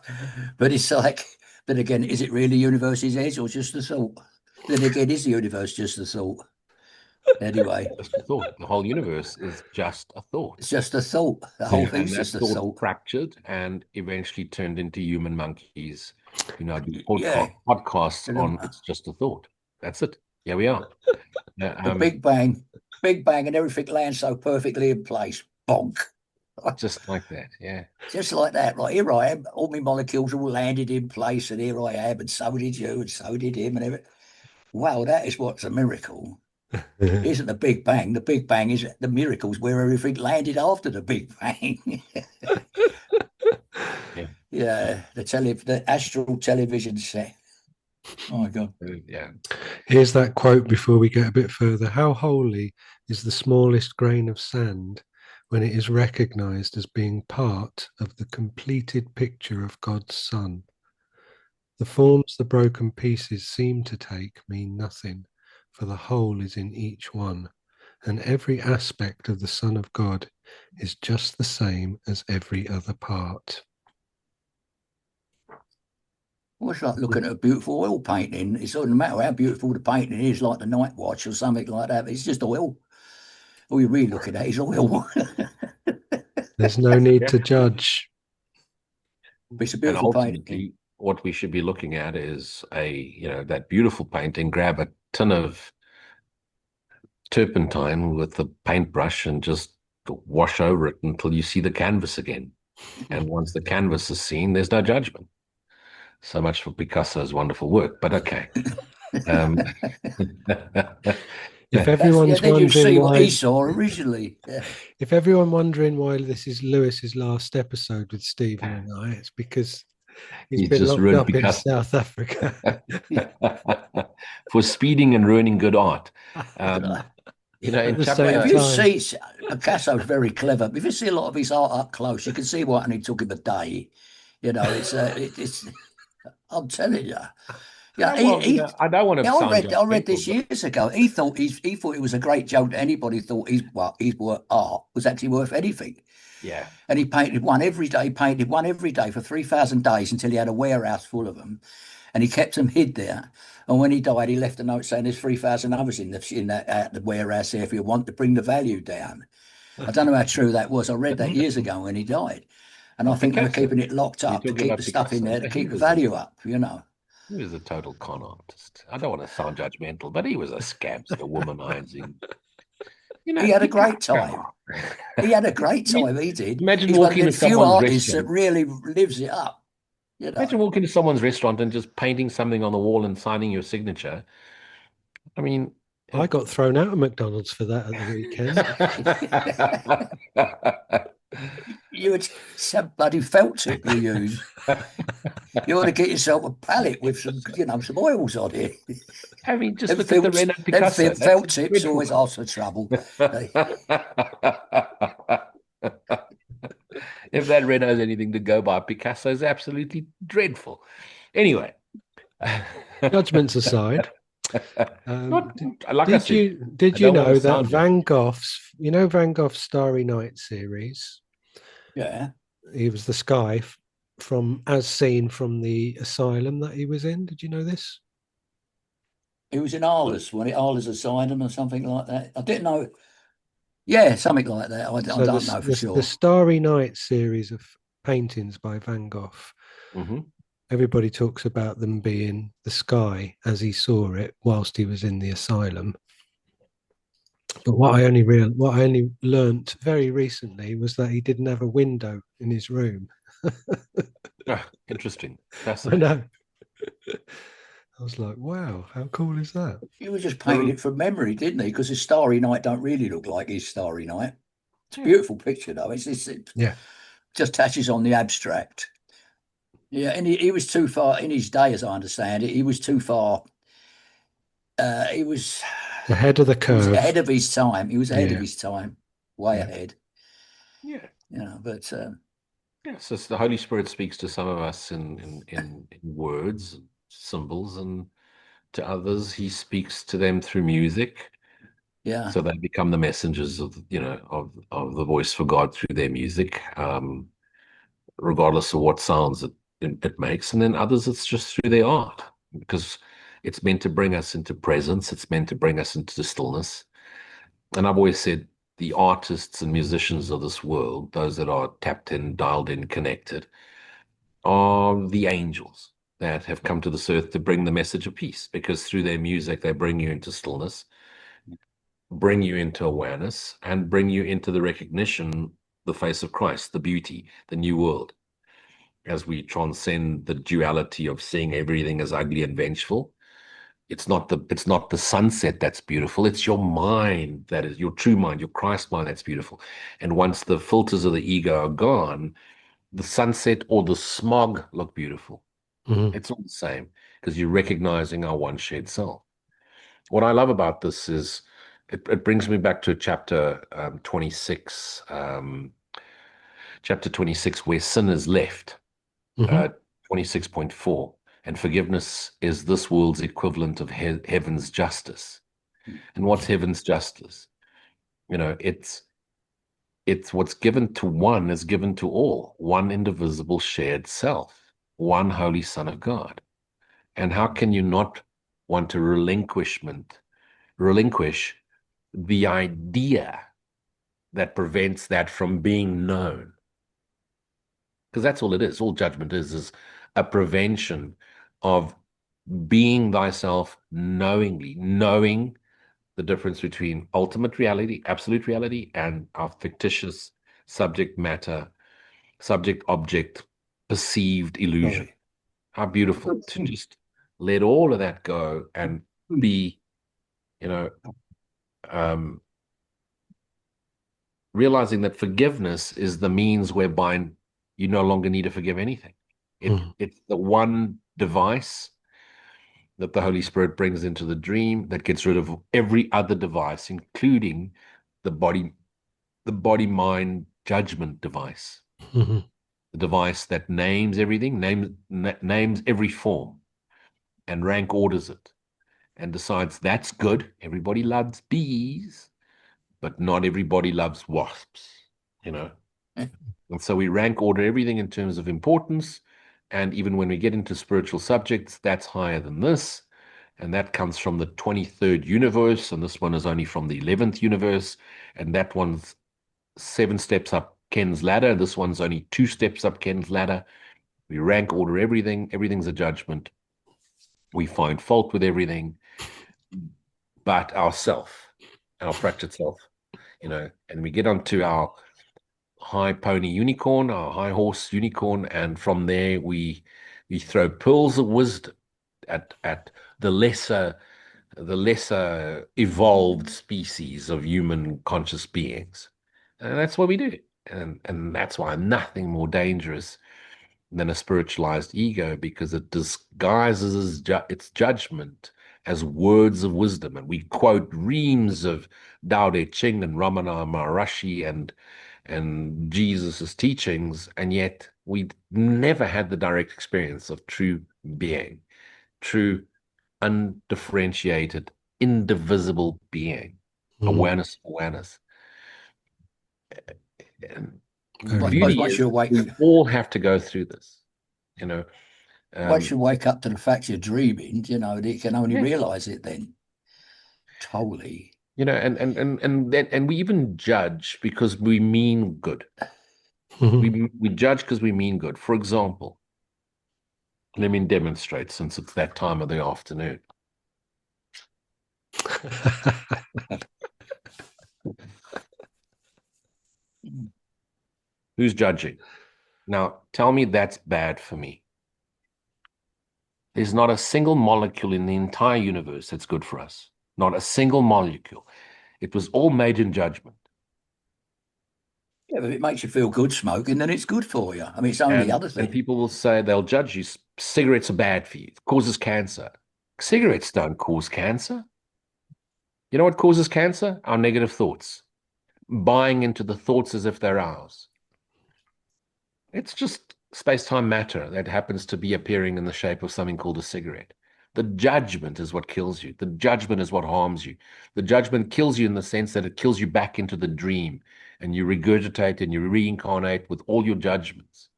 but it's like, then again, is it really universe's edge or just a thought? Then again, is the universe just a thought? Anyway, just a thought. The whole universe is just a thought. It's just a thought. The whole thing's just a thought. Fractured and eventually turned into human monkeys. Podcasts on it's just a thought. That's it. Here we are. The Big Bang, and everything lands so perfectly in place. Bonk. Just like that, yeah. Just like that. Right, here I am. All my molecules all landed in place, and here I am, and so did you, and so did him, and everything. wow, that is what's a miracle. It isn't the Big Bang. The Big Bang is the miracles where everything landed after the Big Bang. Yeah. Yeah, the astral television set. Oh my God. Yeah. Here's that quote before we get a bit further. How holy is the smallest grain of sand when it is recognized as being part of the completed picture of God's Son? The forms the broken pieces seem to take mean nothing, for the whole is in each one, and every aspect of the Son of God is just the same as every other part. Well, it's like looking at a beautiful oil painting. It doesn't matter how beautiful the painting is, like the Night Watch or something like that. It's just oil. All you're really looking at is oil. There's no need Yeah. to judge. It's a And beautiful painting. ultimately, what we should be looking at is that beautiful painting, grab a tin of turpentine with the paintbrush and just wash over it until you see the canvas again. And once the canvas is seen, there's no judgment. So much for Picasso's wonderful work, but okay. If everyone's then you wondering see what why, he saw originally. Yeah. if everyone wondering why this is Lewis's last episode with Stephen and I, it's because he's been just locked ruined up in Picasso South Africa. for speeding and ruining good art. At In the chapter, same if you time. see, Picasso's very clever. If you see a lot of his art up close, you can see what only took him a day. It's. I'm telling you. Yeah, I don't want to I sound read judgmental, this but years ago. He thought it was a great joke that anybody thought his work art was actually worth anything. yeah. And he painted one every day for 3,000 days until he had a warehouse full of them. And he kept them hid there. And when he died, he left a note saying there's 3,000 others in the warehouse here if you want to bring the value down. I don't know how true that was. I read that years ago when he died. And I think they were Picasso. keeping it locked You're up to talking keep about the stuff in Picasso. there to keep the value up. He was a total con artist. I don't want to sound judgmental, but he was a scamster, womanizing. He had a great time. Picasso. He had a great I mean, time. He did. imagine He's one of walking the to few someone's artists that restaurant. really lives it up. Imagine walking to someone's restaurant and just painting something on the wall and signing your signature. I mean, I got thrown out of McDonald's for that at the weekend. You would some bloody felt tip you use. You ought to get yourself a palette with some oils on it. I mean, just Them look at the felt, Renault them Picasso. That's felt tips dreadful. always ask for trouble. If that Renault is anything to go by, Picasso is absolutely dreadful. Anyway, Judgments aside, not like I said, did I you don't want know to that sound Van Gogh's Van Gogh's Starry Night series? Yeah. He was the sky from as seen from the asylum that he was in. Did you know this? He was in Arles, when it Arles Asylum or something like that. I didn't know. Yeah, something like that. I So don't know for the sure. Starry Night series of paintings by Van Gogh. Mhm. Everybody talks about them being the sky as he saw it whilst he was in the asylum. But what I only learnt very recently was that he didn't have a window in his room. Interesting, I fascinating. know. I was like, wow, how cool is that? He was just painting it from memory, didn't he? Because his Starry Night don't really look like his Starry Night. It's a beautiful picture, though. It Yeah. just touches on the abstract. Yeah, and he was too far in his day, as I understand it. He was too far. He was Ahead of the he was curve. ahead of his time. He was ahead of Yeah. his time, way Yeah. ahead. Yeah. But So the Holy Spirit speaks to some of us in words, symbols, and to others, he speaks to them through music. yeah, So they become the messengers of the voice for God through their music, regardless of what sounds it makes. And then others, it's just through their art, because it's meant to bring us into presence. It's meant to bring us into the stillness. And I've always said the artists and musicians of this world, those that are tapped in, dialed in, connected, are the angels that have come to this earth to bring the message of peace, because through their music, they bring you into stillness, bring you into awareness, and bring you into the recognition, the face of Christ, the beauty, the new world, as we transcend the duality of seeing everything as ugly and vengeful. It's not the sunset that's beautiful. It's your mind that is your true mind, your Christ mind that's beautiful. And once the filters of the ego are gone, the sunset or the smog look beautiful. Mm-hmm. It's all the same because you're recognizing our one shared self. What I love about this is it brings me back to chapter 26, chapter 26, where sin is left, Mm-hmm. 26.4. And forgiveness is this world's equivalent of heaven's justice. And what's heaven's justice? It's what's given to one is given to all, one indivisible shared self, one holy Son of God. And how can you not want to relinquish the idea that prevents that from being known? Because that's all it is. All judgment is a prevention of being thyself knowingly, knowing the difference between ultimate reality, absolute reality, and our fictitious subject matter, subject object, perceived illusion. Right. How beautiful to just let all of that go and be, you know, um, realizing that forgiveness is the means whereby you no longer need to forgive anything. It's the one device that the Holy Spirit brings into the dream that gets rid of every other device, including the body mind judgment device, Mm-hmm. the device that names everything, names every form, and rank orders it, and decides that's good. Everybody loves bees, but not everybody loves wasps, you know. And so we rank order everything in terms of importance. And even when we get into spiritual subjects, that's higher than this. And that comes from the 23rd universe. And this one is only from the 11th universe. And that one's 7 steps up Ken's ladder. This one's only 2 steps up Ken's ladder. We rank order everything. Everything's a judgment. We find fault with everything but ourself, our fractured self, and we get onto our high pony unicorn, our high horse unicorn, and from there we throw pearls of wisdom at the lesser evolved species of human conscious beings. And that's what we do. And that's why nothing more dangerous than a spiritualized ego, because it disguises its judgment as words of wisdom. And we quote reams of Tao Te Ching and Ramana Maharishi and Jesus's teachings, and yet we never had the direct experience of true being, true undifferentiated, indivisible being, awareness. And Very beauty once is you wake, we all have to go through this, you know. once you wake up to the fact you're dreaming, you can only Yeah. realize it then. Totally. And we even judge because we mean good. We judge because we mean good. For example, let me demonstrate since it's that time of the afternoon. Who's judging? Now, tell me that's bad for me. There's not a single molecule in the entire universe that's good for us. Not a single molecule. It was all made in judgment. Yeah, but if it makes you feel good smoking, then it's good for you. I mean, it's only the other And thing. people will say they'll judge you. Cigarettes are bad for you. It causes cancer. Cigarettes don't cause cancer. You know what causes cancer? Our negative thoughts. Buying into the thoughts as if they're ours. It's just space-time matter that happens to be appearing in the shape of something called a cigarette. The judgment is what kills you. The judgment is what harms you. The judgment kills you in the sense that it kills you back into the dream, and you regurgitate and you reincarnate with all your judgments.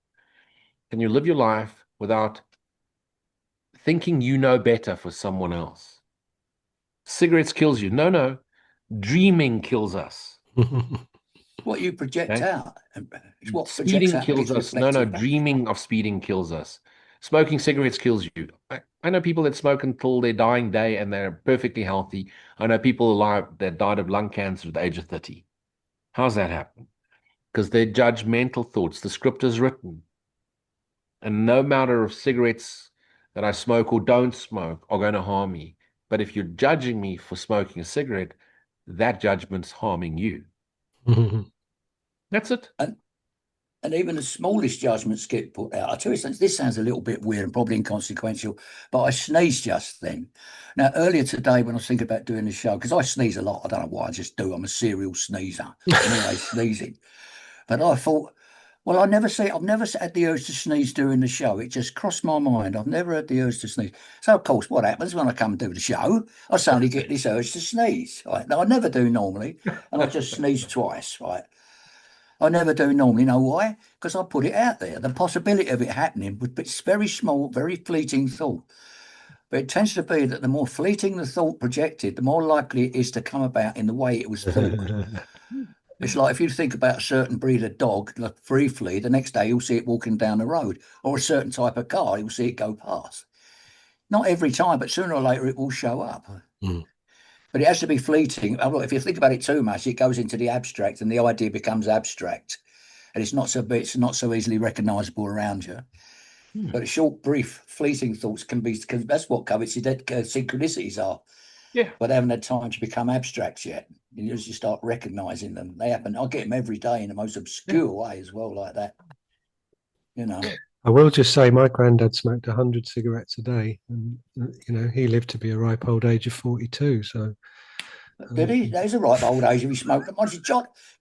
Can you live your life without thinking you know better for someone else? Cigarettes kills you. No. Dreaming kills us. What you project Okay? out. It's what projects Speeding out kills gets us. No, reflected back. dreaming of speeding kills us. Smoking cigarettes kills you. I know people that smoke until their dying day and they're perfectly healthy. I know people alive that died of lung cancer at the age of 30. How's that happen? Because they're judgmental thoughts. The script is written. And no matter of cigarettes that I smoke or don't smoke are going to harm me. But if you're judging me for smoking a cigarette, that judgment's harming you. That's it. And even the smallest judgments get put out. I tell you, this sounds a little bit weird and probably inconsequential, but I sneezed just then. Now, earlier today, when I was thinking about doing the show, because I sneeze a lot, I don't know why, I just do. I'm a serial sneezer. I'm always sneezing. But I thought, well, I've never had the urge to sneeze during the show. It just crossed my mind. I've never had the urge to sneeze. So, of course, what happens when I come and do the show? I suddenly get this urge to sneeze. Right? Now, I never do normally, and I just sneeze twice. Right? I never do normally. Know why? Because I put it out there. The possibility of it happening would be very small, very fleeting thought. But it tends to be that the more fleeting the thought projected, the more likely it is to come about in the way it was thought. It's like if you think about a certain breed of dog, like briefly, the next day you'll see it walking down the road, or a certain type of car, you'll see it go past. Not every time, but sooner or later it will show up. But it has to be fleeting. If you think about it too much, it goes into the abstract, and the idea becomes abstract, and it's not so easily recognisable around you. But a short, brief, fleeting thoughts can be, because that's what synchronicities are. Yeah. But they haven't had time to become abstracts yet. You start recognising them. They happen. I get them every day in the most obscure way as well, like that. You know. I will just say my granddad smoked 100 cigarettes a day, and he lived to be a ripe old age of 42. So did he? That is a ripe old age if he smoked them.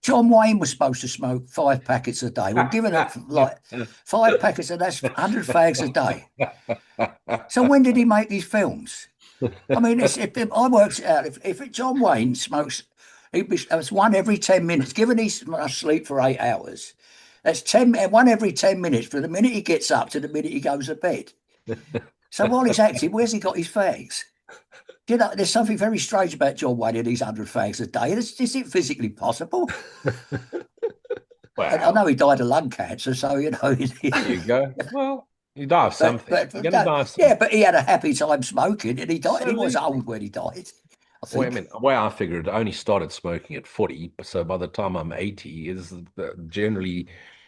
John Wayne was supposed to smoke 5 packets a day. Well, given it like 5 packets, and that's 100 fags a day. So when did he make these films? I mean, I worked it out. If John Wayne smokes, that's 1 every 10 minutes. Given he must sleep for 8 hours, that's 1 every 10 minutes from the minute he gets up to the minute he goes to bed. So while he's active, where's he got his fags? There's something very strange about John Wayne and these 100 fags a day. Is it physically possible? Well, I know he died of lung cancer, so there you go. Well, you die of something. But he had a happy time smoking, and he died. So he was old when he died. Well, I mean, the way I figured, I only started smoking at 40, so by the time I'm 80, is generally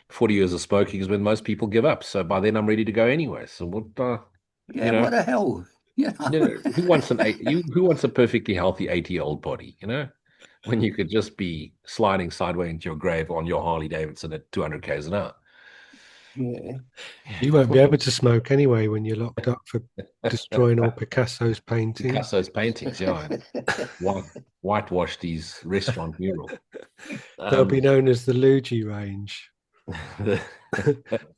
40 years of smoking is when most people give up. So by then I'm ready to go anyway. So what? What the hell? Who wants who wants a perfectly healthy 80-year-old body? When you could just be sliding sideways into your grave on your Harley Davidson at 200 k's an hour. Yeah. You won't be able to smoke anyway when you're locked up for destroying all Picasso's paintings. Picasso's paintings, yeah. Whitewash these restaurant murals. They'll be known as the Luigi range. The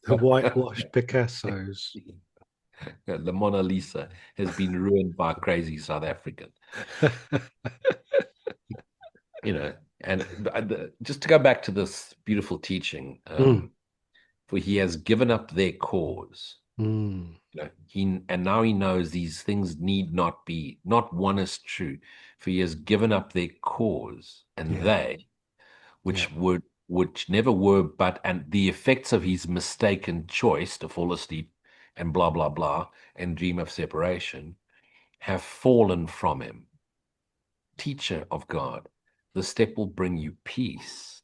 whitewashed Picassos. The Mona Lisa has been ruined by a crazy South African. And just to go back to this beautiful teaching, for he has given up their cause. And now he knows these things need not be, not one is true, for he has given up their cause, and they, which never were, and the effects of his mistaken choice to fall asleep and blah, blah, blah, and dream of separation, have fallen from him. Teacher of God, the step will bring you peace.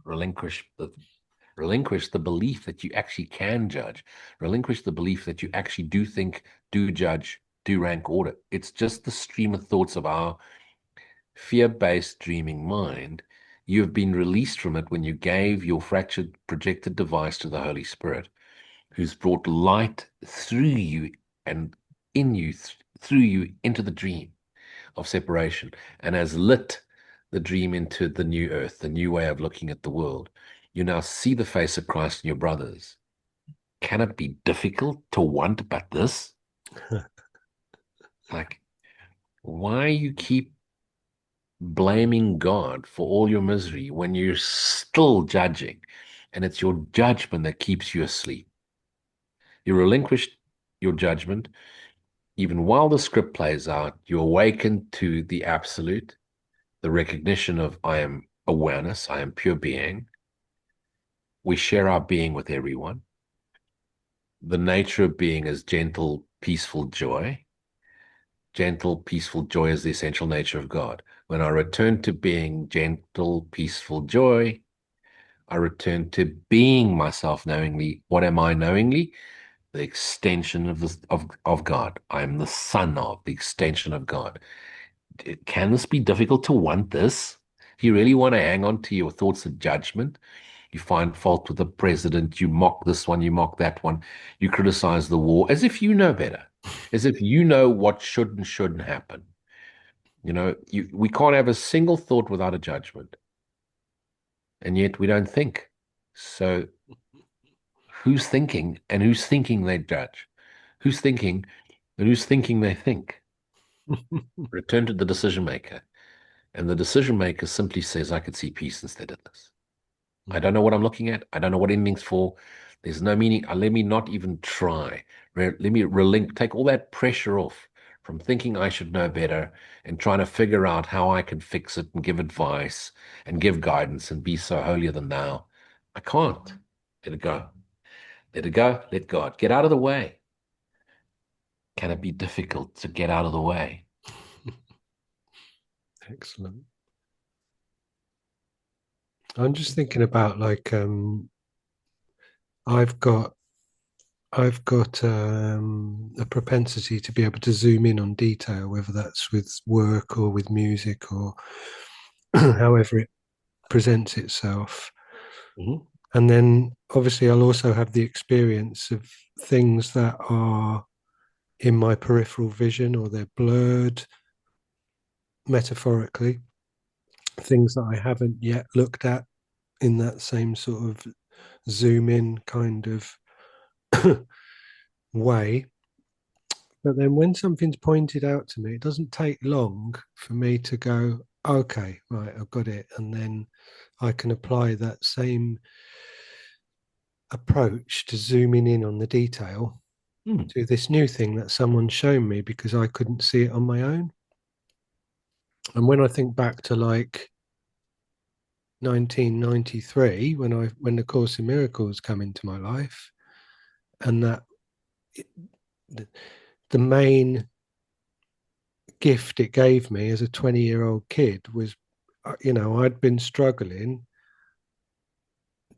Relinquish the belief that you actually can judge. Relinquish the belief that you actually do think, do judge, do rank order. It's just the stream of thoughts of our fear-based dreaming mind. You have been released from it when you gave your fractured projected device to the Holy Spirit, who's brought light through you and in you, through you into the dream of separation, and has lit the dream into the new earth, the new way of looking at the world. You now see the face of Christ in your brothers. Can it be difficult to want but this? Like, why you keep blaming God for all your misery when you're still judging, and it's your judgment that keeps you asleep? You relinquished your judgment. Even while the script plays out, you awaken to the absolute, the recognition of I am awareness, I am pure being. We share our being with everyone. The nature of being is gentle, peaceful joy. Gentle, peaceful joy is the essential nature of God. When I return to being gentle, peaceful joy, I return to being myself knowingly. What am I knowingly? the extension of God. I am the son of the extension of God. Can this be difficult to want this? Do you really want to hang on to your thoughts of judgment? You find fault with the president, you mock this one, you mock that one, you criticize the war as if you know better, as if you know what should and shouldn't happen. We can't have a single thought without a judgment, and yet we don't think. So who's thinking and who's thinking they judge? Who's thinking and who's thinking they think? Return to the decision maker. And the decision maker simply says, I could see peace instead of this. I don't know what I'm looking at. I don't know what anything's for. There's no meaning. Let me not even try. Let me take all that pressure off from thinking I should know better and trying to figure out how I can fix it and give advice and give guidance and be so holier than thou. I can't. Let it go. Let it go. Let God get out of the way. Can it be difficult to get out of the way? Excellent. I'm just thinking about like I've got a propensity to be able to zoom in on detail, whether that's with work or with music or however it presents itself. Mm-hmm. And then obviously I'll also have the experience of things that are in my peripheral vision or they're blurred metaphorically, things that I haven't yet looked at in that same sort of zoom in kind of way. But then when something's pointed out to me, it doesn't take long for me to go, okay, right, I've got it. And then I can apply that same approach to zooming in on the detail to this new thing that someone's shown me because I couldn't see it on my own. And when I think back to like 1993, when the Course in Miracles come into my life, and that the main gift it gave me as a 20-year-old kid was, I'd been struggling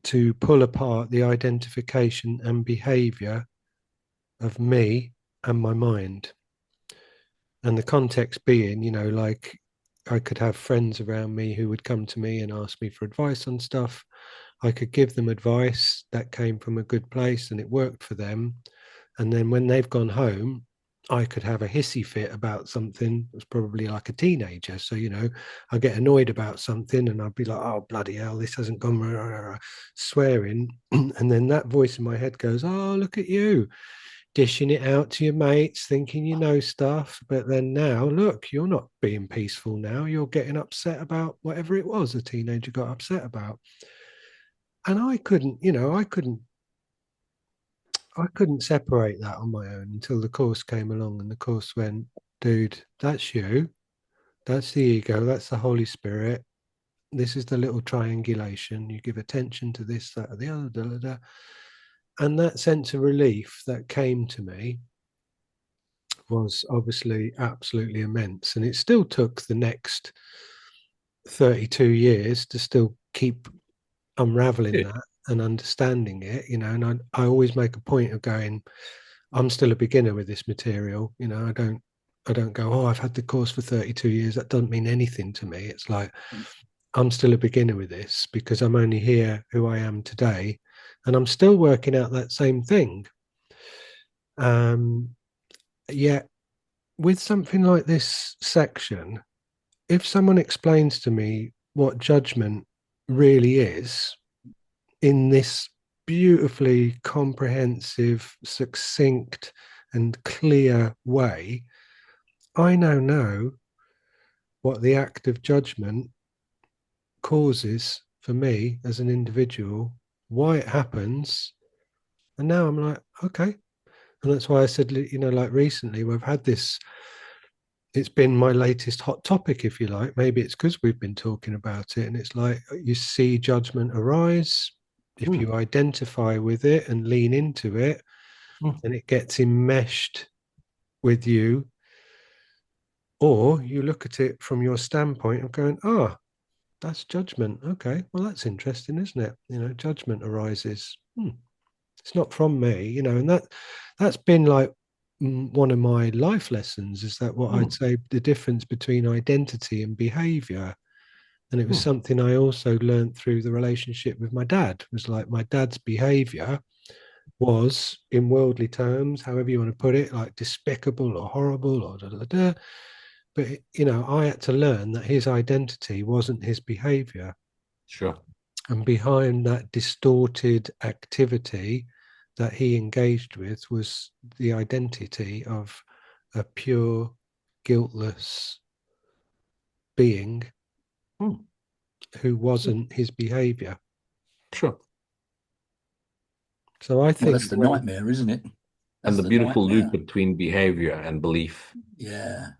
to pull apart the identification and behavior of me and my mind. And the context being, like I could have friends around me who would come to me and ask me for advice on stuff. I could give them advice that came from a good place and it worked for them. And then when they've gone home, I could have a hissy fit about something. It was probably like a teenager. So, I get annoyed about something and I'd be like, oh, bloody hell, this hasn't gone, swearing. And then that voice in my head goes, oh, look at you, dishing it out to your mates, thinking you know stuff. But then now, look, you're not being peaceful now. You're getting upset about whatever it was a teenager got upset about. And I couldn't separate that on my own until the Course came along and the Course went, dude, that's you. That's the ego. That's the Holy Spirit. This is the little triangulation. You give attention to this, that, or the other. Da, da, da. And that sense of relief that came to me was obviously absolutely immense. And it still took the next 32 years to still keep unraveling that and understanding it, and I always make a point of going, I'm still a beginner with this material. I don't go, oh, I've had the course for 32 years. That doesn't mean anything to me. It's like, I'm still a beginner with this because I'm only here who I am today. And I'm still working out that same thing. Yet with something like this section, if someone explains to me what judgment really is in this beautifully comprehensive, succinct, and clear way, I now know what the act of judgment causes for me as an individual, why it happens. And now I'm like, okay. And that's why I said, like recently, we've had this, it's been my latest hot topic, if you like. Maybe it's because we've been talking about it. And it's like, you see judgment arise. If you identify with it and lean into it, and it gets enmeshed with you, or you look at it from your standpoint of going, that's judgment. Okay, well, that's interesting, isn't it? Judgment arises. It's not from me, and that's been like one of my life lessons, is that what I'd Mm. say the difference between identity and behavior. And it was Mm. something I also learned through the relationship with my dad. It was like my dad's behavior was, in worldly terms, however you want to put it, like despicable or horrible or da da da. But I had to learn that his identity wasn't his behavior. Sure. And behind that distorted activity that he engaged with was the identity of a pure, guiltless being Mm. who wasn't his behavior. Sure. So I Well, think that's the nightmare, isn't it? And That's the the beautiful loop nightmare. between behavior and belief Yeah.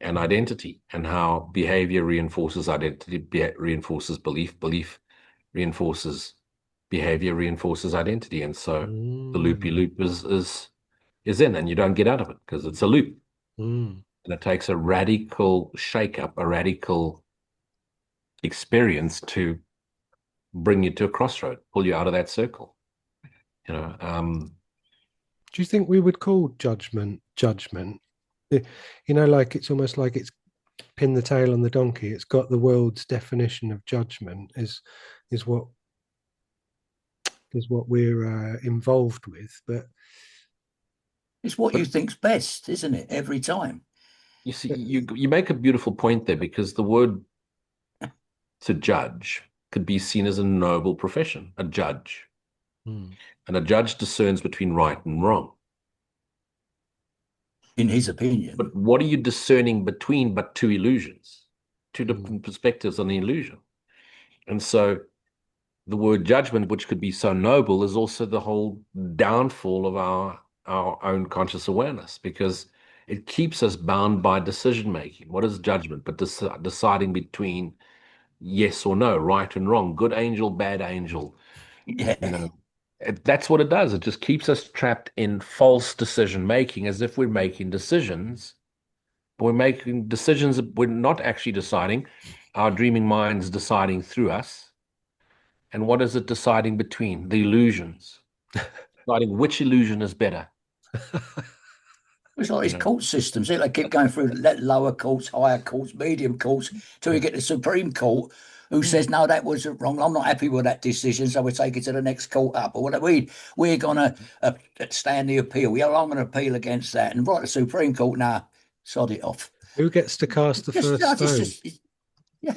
and identity, and how behavior reinforces identity, reinforces belief, belief reinforces behavior, reinforces identity. And so the loopy Mm, loop is in, and you don't get out of it because it's a loop. mm. And it takes a radical shake-up, a radical experience to bring you to a crossroad, pull you out of that circle. You know, Do you think we would call judgment? Like it's almost like it's pin the tail on the donkey. It's got the world's definition of judgment is what we're involved with. But It's what you but think's best, isn't it? Every time. you see, you make a beautiful point there, because the word to judge could be seen as a noble profession, a judge. mm, And a judge discerns between right and wrong. In his opinion. But what are you discerning between but two illusions, two mm, different perspectives on the illusion? And so the word judgment, which could be so noble, is also the whole downfall of our own conscious awareness, because it keeps us bound by decision making. What is judgment? But deciding between yes or no, right and wrong, good angel, bad angel. You Yeah. know, that's what it does. It just keeps us trapped in false decision making, as if we're making decisions, but we're making decisions that we're not actually deciding. Our dreaming mind's deciding through us. And what is it deciding between? The illusions. Deciding which illusion is better. It's like You these know, court systems. They keep going through lower courts, higher courts, medium courts, till you yeah. get the Supreme Court, who Mm. says, no, that was wrong. I'm not happy with that decision, so we take it to the next court up. Or what we're gonna stand the appeal. I'm gonna appeal against that. And right, the Supreme Court, now, sod it off. Who gets to cast the Just, first stone? yeah.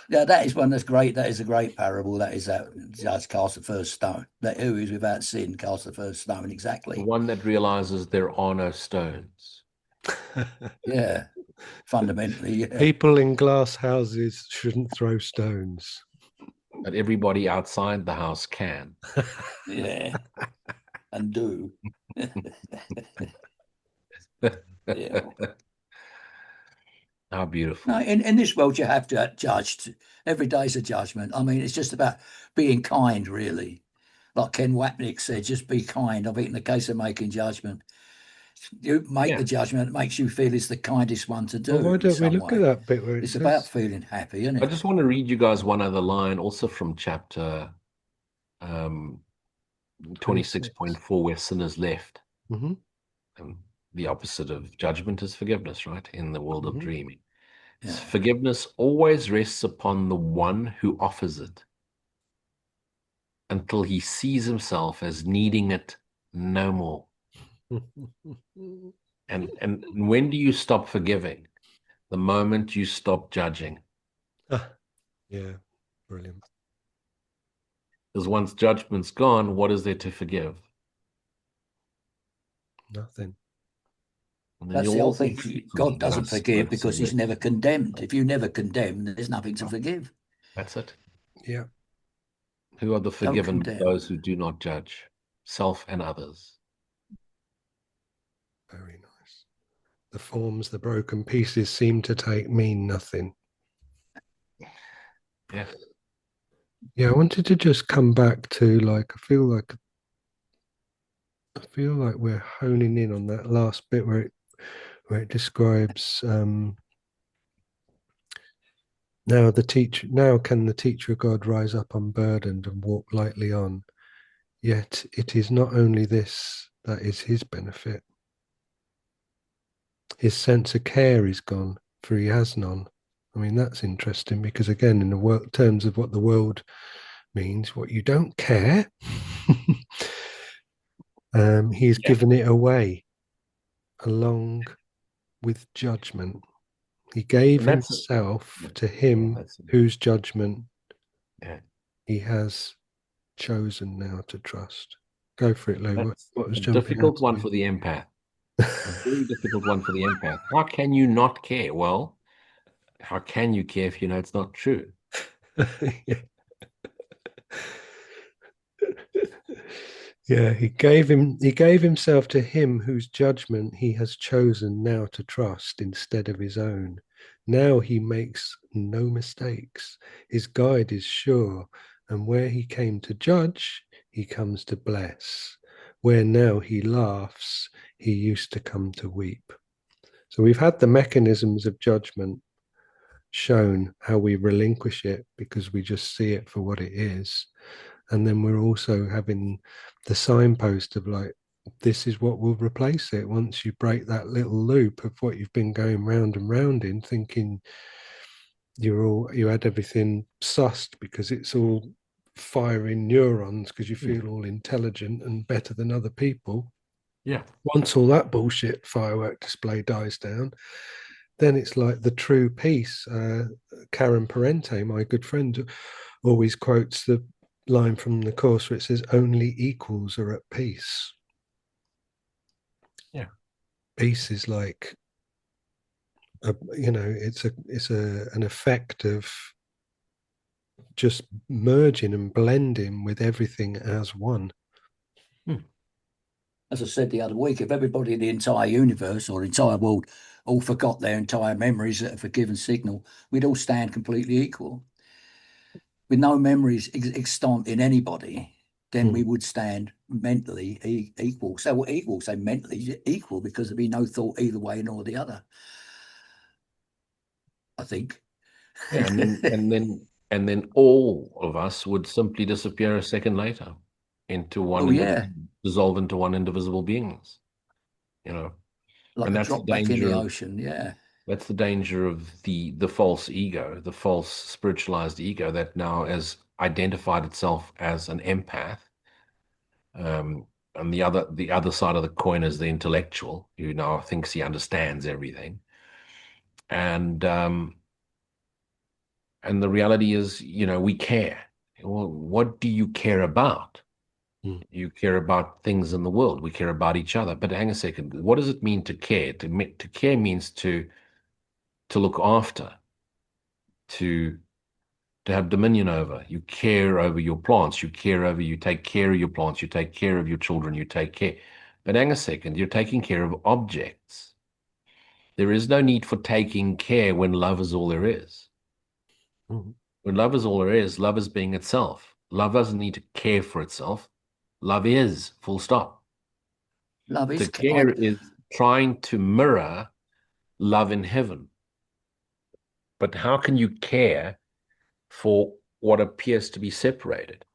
Yeah, that is one that's great. That is a great parable. That is that judge cast the first stone. That who is without sin cast the first stone. the Exactly. one that realizes there are no stones. Yeah. Fundamentally, yeah. People in glass houses shouldn't throw stones. But everybody outside the house can. Yeah. And do. Yeah. How No, beautiful. in this world, you have to judge. Every day's a judgment. I mean, it's just about being kind, really. Like Ken Wapnick said, just be kind. I think in the case of making judgment, you make the Yeah. judgment that makes you feel it's the kindest one to Well, why do in don't we some look at way. that bit where it It's about says, feeling happy, isn't I it? just want to read you guys one other line, also from chapter um, 26? 26.4, where sin is left. Mm-hmm, The opposite of judgment is forgiveness, right? In the world of mm-hmm. dreaming. Yeah. Forgiveness always rests upon the one who offers it until he sees himself as needing it no more. And when do you stop forgiving? The moment you stop judging. Ah, yeah, brilliant. Because once judgment's gone, what is there to forgive? Nothing. And then That's you'll the all whole be thing. free from God ego, doesn't forgive spirits, because and he's never condemned. If you never condemn, there's nothing to forgive. that's it. Yeah, Who are the Don't forgiven but condemn. those who do not judge self and others? very nice. The forms the broken pieces seem to take mean nothing. Yeah. Yeah, I wanted to just come back to I feel like we're honing in on that last bit where it describes now can the teacher of God rise up unburdened and walk lightly on. Yet it is not only this that is his benefit. His sense of care is gone, for he has none. I mean, that's interesting because, again, in the terms of what the world means, what you don't care, he's given it away along with judgment. He gave And that's himself to him whose judgment he has chosen now to trust. Go for it, Lou. What was a jumping difficult out one to for the empath. A very difficult one for the empath. How can you not care? Well, how can you care if you know it's not true? you? Yeah, he gave himself to him whose judgment he has chosen now to trust instead of his own. Now he makes no mistakes. His guide is sure, and where he came to judge, he comes to bless. Where now he laughs, he used to come to weep. So we've had the mechanisms of judgment shown, how we relinquish it because we just see it for what it is. And then we're also having the signpost of like, this is what will replace it once you break that little loop of what you've been going round and round in, thinking you had everything sussed because it's all firing neurons because you feel all intelligent and better than other people. Yeah. Once all that bullshit firework display dies down, then it's like the true peace. Karen Parente, my good friend, always quotes the line from the Course where it says, "Only equals are at peace." Yeah. Peace is like, it's an effect of just merging and blending with everything as one. As I said the other week, if everybody in the entire universe or the entire world all forgot their entire memories at a given signal, we'd all stand completely equal. With no memories extant in anybody, then we would stand mentally equal. So we're equal, so mentally equal, because there'd be no thought either way nor the other. I think. Yeah, and then all of us would simply disappear a second later into Oh yeah, dissolve into one indivisible beings. like And a that's the drop back in the danger. ocean. Yeah. That's the danger of the false ego, the false spiritualized ego that now has identified itself as an empath. And the other side of the coin is the intellectual who now thinks he understands everything. And the reality is, we care. Well, what do you care about? You care about things in the world. We care about each other. But hang a second. What does it mean to care? To care means to look after, to have dominion over. You care over your plants. You take care of your plants. You take care of your children. You take care. But hang a second. You're taking care of objects. There is no need for taking care when love is all there is. When love is all there is, love is being itself. Love doesn't need to care for itself. Love is, full stop. Love To is. care is trying to mirror love in heaven. But how can you care for what appears to be separated?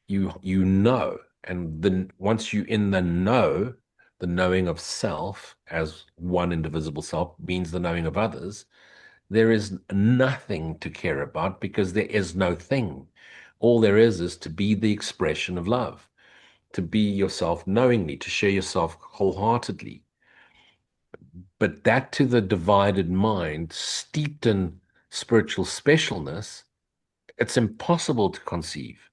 You know, and then once you in the knowing of self as one indivisible self means the knowing of others. There is nothing to care about because there is no thing. All there is to be the expression of love, to be yourself knowingly, to share yourself wholeheartedly. But that to the divided mind, steeped in spiritual specialness, it's impossible to conceive.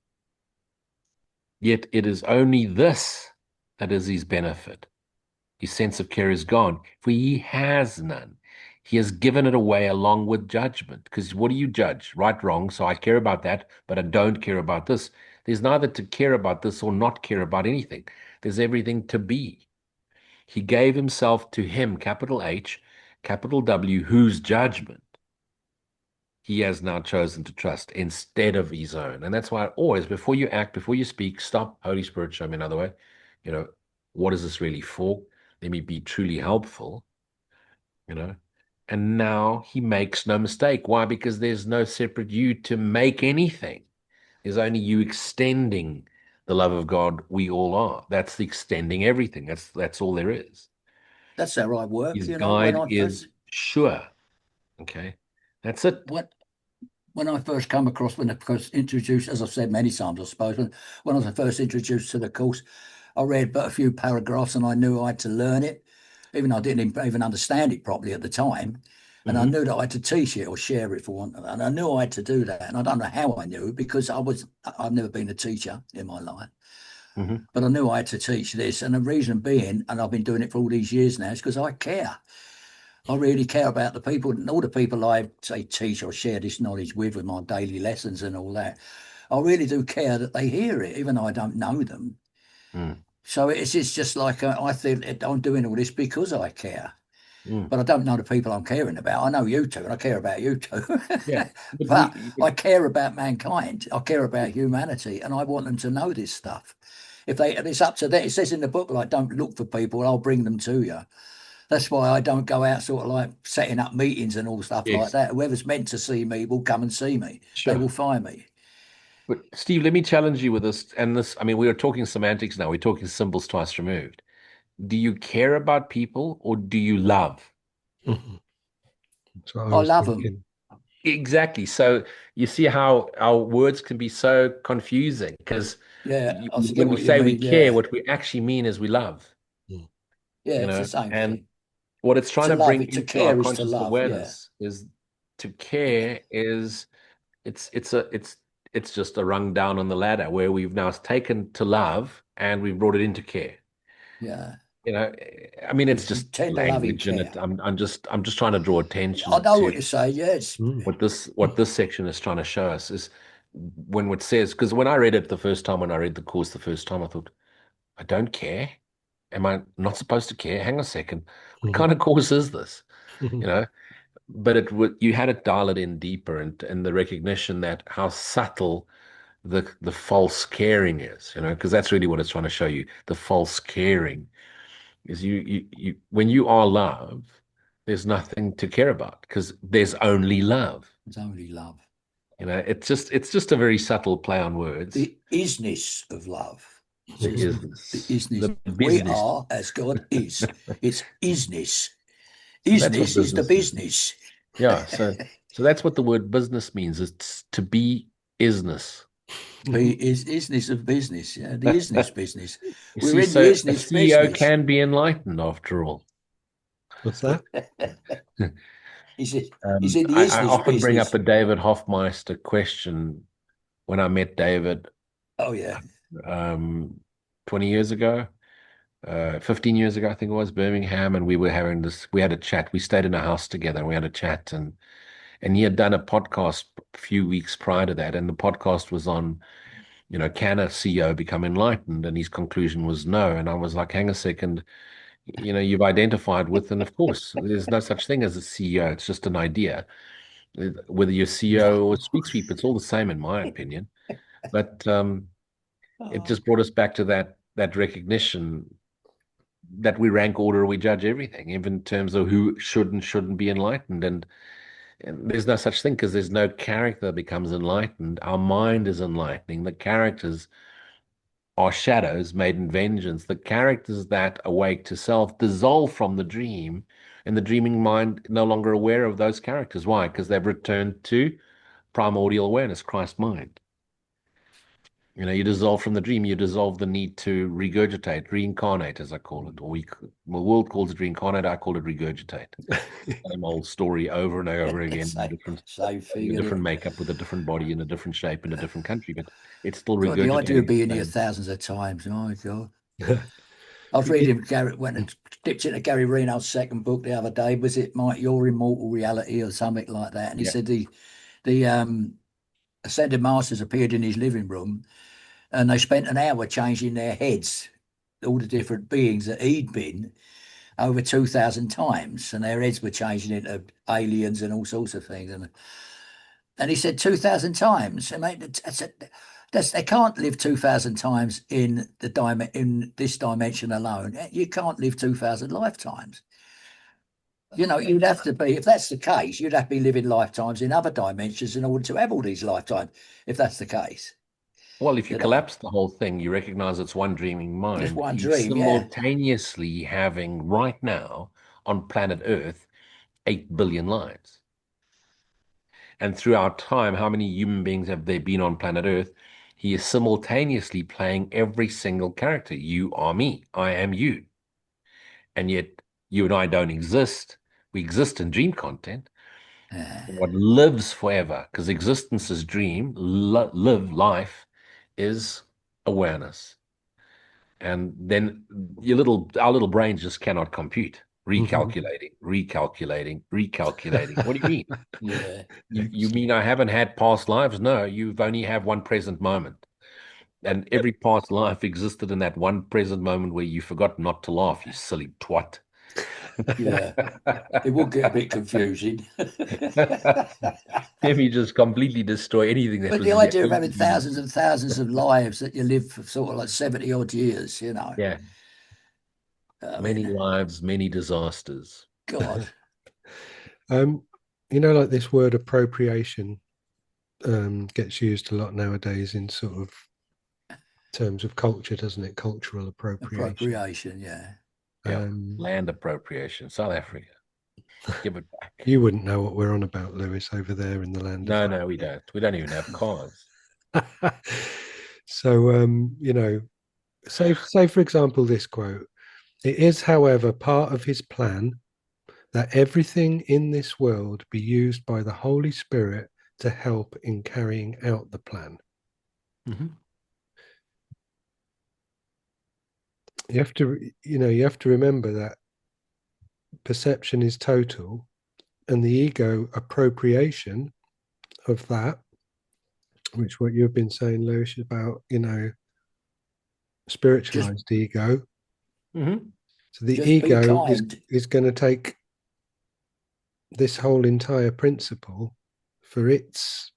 Yet it is only this that is his benefit. His sense of care is gone, for he has none. He has given it away along with judgment. Because what do you judge? Right, wrong. So I care about that, but I don't care about this. There's neither to care about this or not care about anything. There's everything to be. He gave himself to him, capital H, capital W, whose judgment he has now chosen to trust instead of his own. And that's why always, before you act, before you speak, stop. Holy Spirit, show me another way. You know, what is this really for? Let me be truly helpful, you know. And now he makes no mistake. Why? Because there's no separate you to make anything. There's only you extending the love of God, we all are. That's the extending everything. That's all there is. That's how I work, His you know. When guide I is first sure. Okay. That's it. when I first come across, when I first introduced, as I've said many times, I suppose, when I was first introduced to the course, I read but a few paragraphs and I knew I had to learn it, even though I didn't even understand it properly at the time. And I knew that I had to teach it or share it for one. And I knew I had to do that. And I don't know how I knew, because I've never been a teacher in my life. Mm-hmm. But I knew I had to teach this. And the reason being, and I've been doing it for all these years now, is because I care. I really care about the people, and all the people I say teach or share this knowledge with my daily lessons and all that. I really do care that they hear it, even though I don't know them. Mm. So it's just like I think I'm doing all this because I care, Mm. but I don't know the people I'm caring about. I know you two, and I care about you two. Yeah. But But I care about mankind. I care about humanity, and I want them to know this stuff. If it's up to them. It says in the book, like, don't look for people, I'll bring them to you. That's why I don't go out sort of like setting up meetings and all stuff like yes, that. Whoever's meant to see me will come and see me. They sure. will find me. But Steve, let me challenge you with this. And this, I mean, we are talking semantics now. We're talking symbols twice removed. Do you care about people or do you love? Mhm. That's what I I was love them. thinking. Exactly. So you see how our words can be so confusing because Yeah, I get when we what you say we mean. care, Yeah, what we actually mean is we love, Mm. yeah, you it's the know, same and thing. what it's trying To to love bring it, to into our care is to conscious love. Yeah, awareness is to care is it's just a rung down on the ladder where we've now taken to love and we've brought it into care. yeah. You know, I mean, it's It's just tender, loving language, and care. I'm just trying to draw I attention know to what you're saying. Yes, Mm. what this section is trying to show us is when it says, because when I read it the first time, when I read the course the first time, I thought, I don't care. Am I not supposed to care? Hang on a second. What Mhm. kind of course is this? You Mhm. know, but it would you had to dial it in deeper and the recognition that how subtle the false caring is, you know, because that's really what it's trying to show you. The false caring is you when you are love, there's nothing to care about because there's only love. it's only love. You know, it's just a very subtle play on words. The isness of love. It The says is the isness. the We business. are as God is. It's isness. So that's what Isness is the business is. business. Yeah, so that's what the word business means. It's to be isness. Be is isness of business. Yeah, the isness business. You We're see, in the so a isness CEO business. can be enlightened after all. What's that? He's in the I isness often bring up business. the David Hoffmeister question when I met David Oh yeah, um, 20 years ago, 15 years ago, I think it was, Birmingham, and we were having this, we had a chat. We stayed in a house together and we had a chat, and he had done a podcast a few weeks prior to that, and the podcast was on, you know, can a CEO become enlightened? And his conclusion was no. And I was like, hang a second, you know, you've identified with, and of course, there's no such thing as a CEO. It's just an idea. Whether you're CEO or street sweep, it's all the same in my opinion. But it oh, just brought us back to that recognition that we rank order, we judge everything, even in terms of who should and shouldn't be enlightened. And there's no such thing because there's no character that becomes enlightened. Our mind is enlightening. The characters are shadows made in vengeance. The characters that awake to self dissolve from the dream, and the dreaming mind no longer aware of those characters. Why? Because they've returned to primordial awareness, Christ mind. You know, you dissolve from the dream, you dissolve the need to regurgitate, reincarnate, as I call it, or the world calls it reincarnate, I call it regurgitate. Same old story over and over again, same in a thing, different innit? makeup with a different body in a different shape in a different country, but it's still God, the idea of regurgitating being the here same. thousands of times. Oh God. I was It- reading Gary went and dipped into Gary Reno's second book the other day. Was it Mike Your Immortal Reality or something like that? And he Yeah. said the ascended masters appeared in his living room and they spent an hour changing their heads, all the different beings that he'd been over 2,000 times, and their heads were changing into aliens and all sorts of things. And he said 2,000 times. I mean, they can't live 2,000 times in in this dimension alone. You can't live 2,000 lifetimes. You know, you'd have to be, if that's the case, you'd have to be living lifetimes in other dimensions in order to have all these lifetimes, if that's the case. Well, if you You know, collapse the whole thing, you recognize it's one dreaming just mind. one You're dream. Yeah. simultaneously having right now on planet Earth 8 billion lives. And throughout time, how many human beings have there been on planet Earth? He is simultaneously playing every single character. You are me. I am you. And yet you and I don't exist. We exist in dream content. What lives forever, because existence is dream, live life is awareness. And then our little brains just cannot compute. Recalculating. What do you mean? Yeah. You mean I haven't had past lives? No, you've only have one present moment. And every past life existed in that one present moment where you forgot not to laugh, you silly twat. Yeah. It will get a bit confusing. Let me just completely destroy anything that But was the going idea of having to be. thousands and thousands of lives that you live for sort of like 70 odd years, Yeah, I many mean, lives, many disasters. God. Like this word appropriation gets used a lot nowadays in sort of terms of culture, doesn't it? Cultural appropriation. Appropriation, yeah. Yeah, Um, land appropriation, South Africa. Give it back. you wouldn't know what we're on about, Lewis, over there in the land of. No, we don't. We don't even have cars. So, say for example, this quote: "It is, however, part of his plan that everything in this world be used by the Holy Spirit to help in carrying out the plan." Mhm. You have to remember that perception is total, and the ego appropriation of that, which what you've been saying, Lewis, about Just spiritualized ego. Mhm. So the just be ego kind. is going to take this whole entire principle for its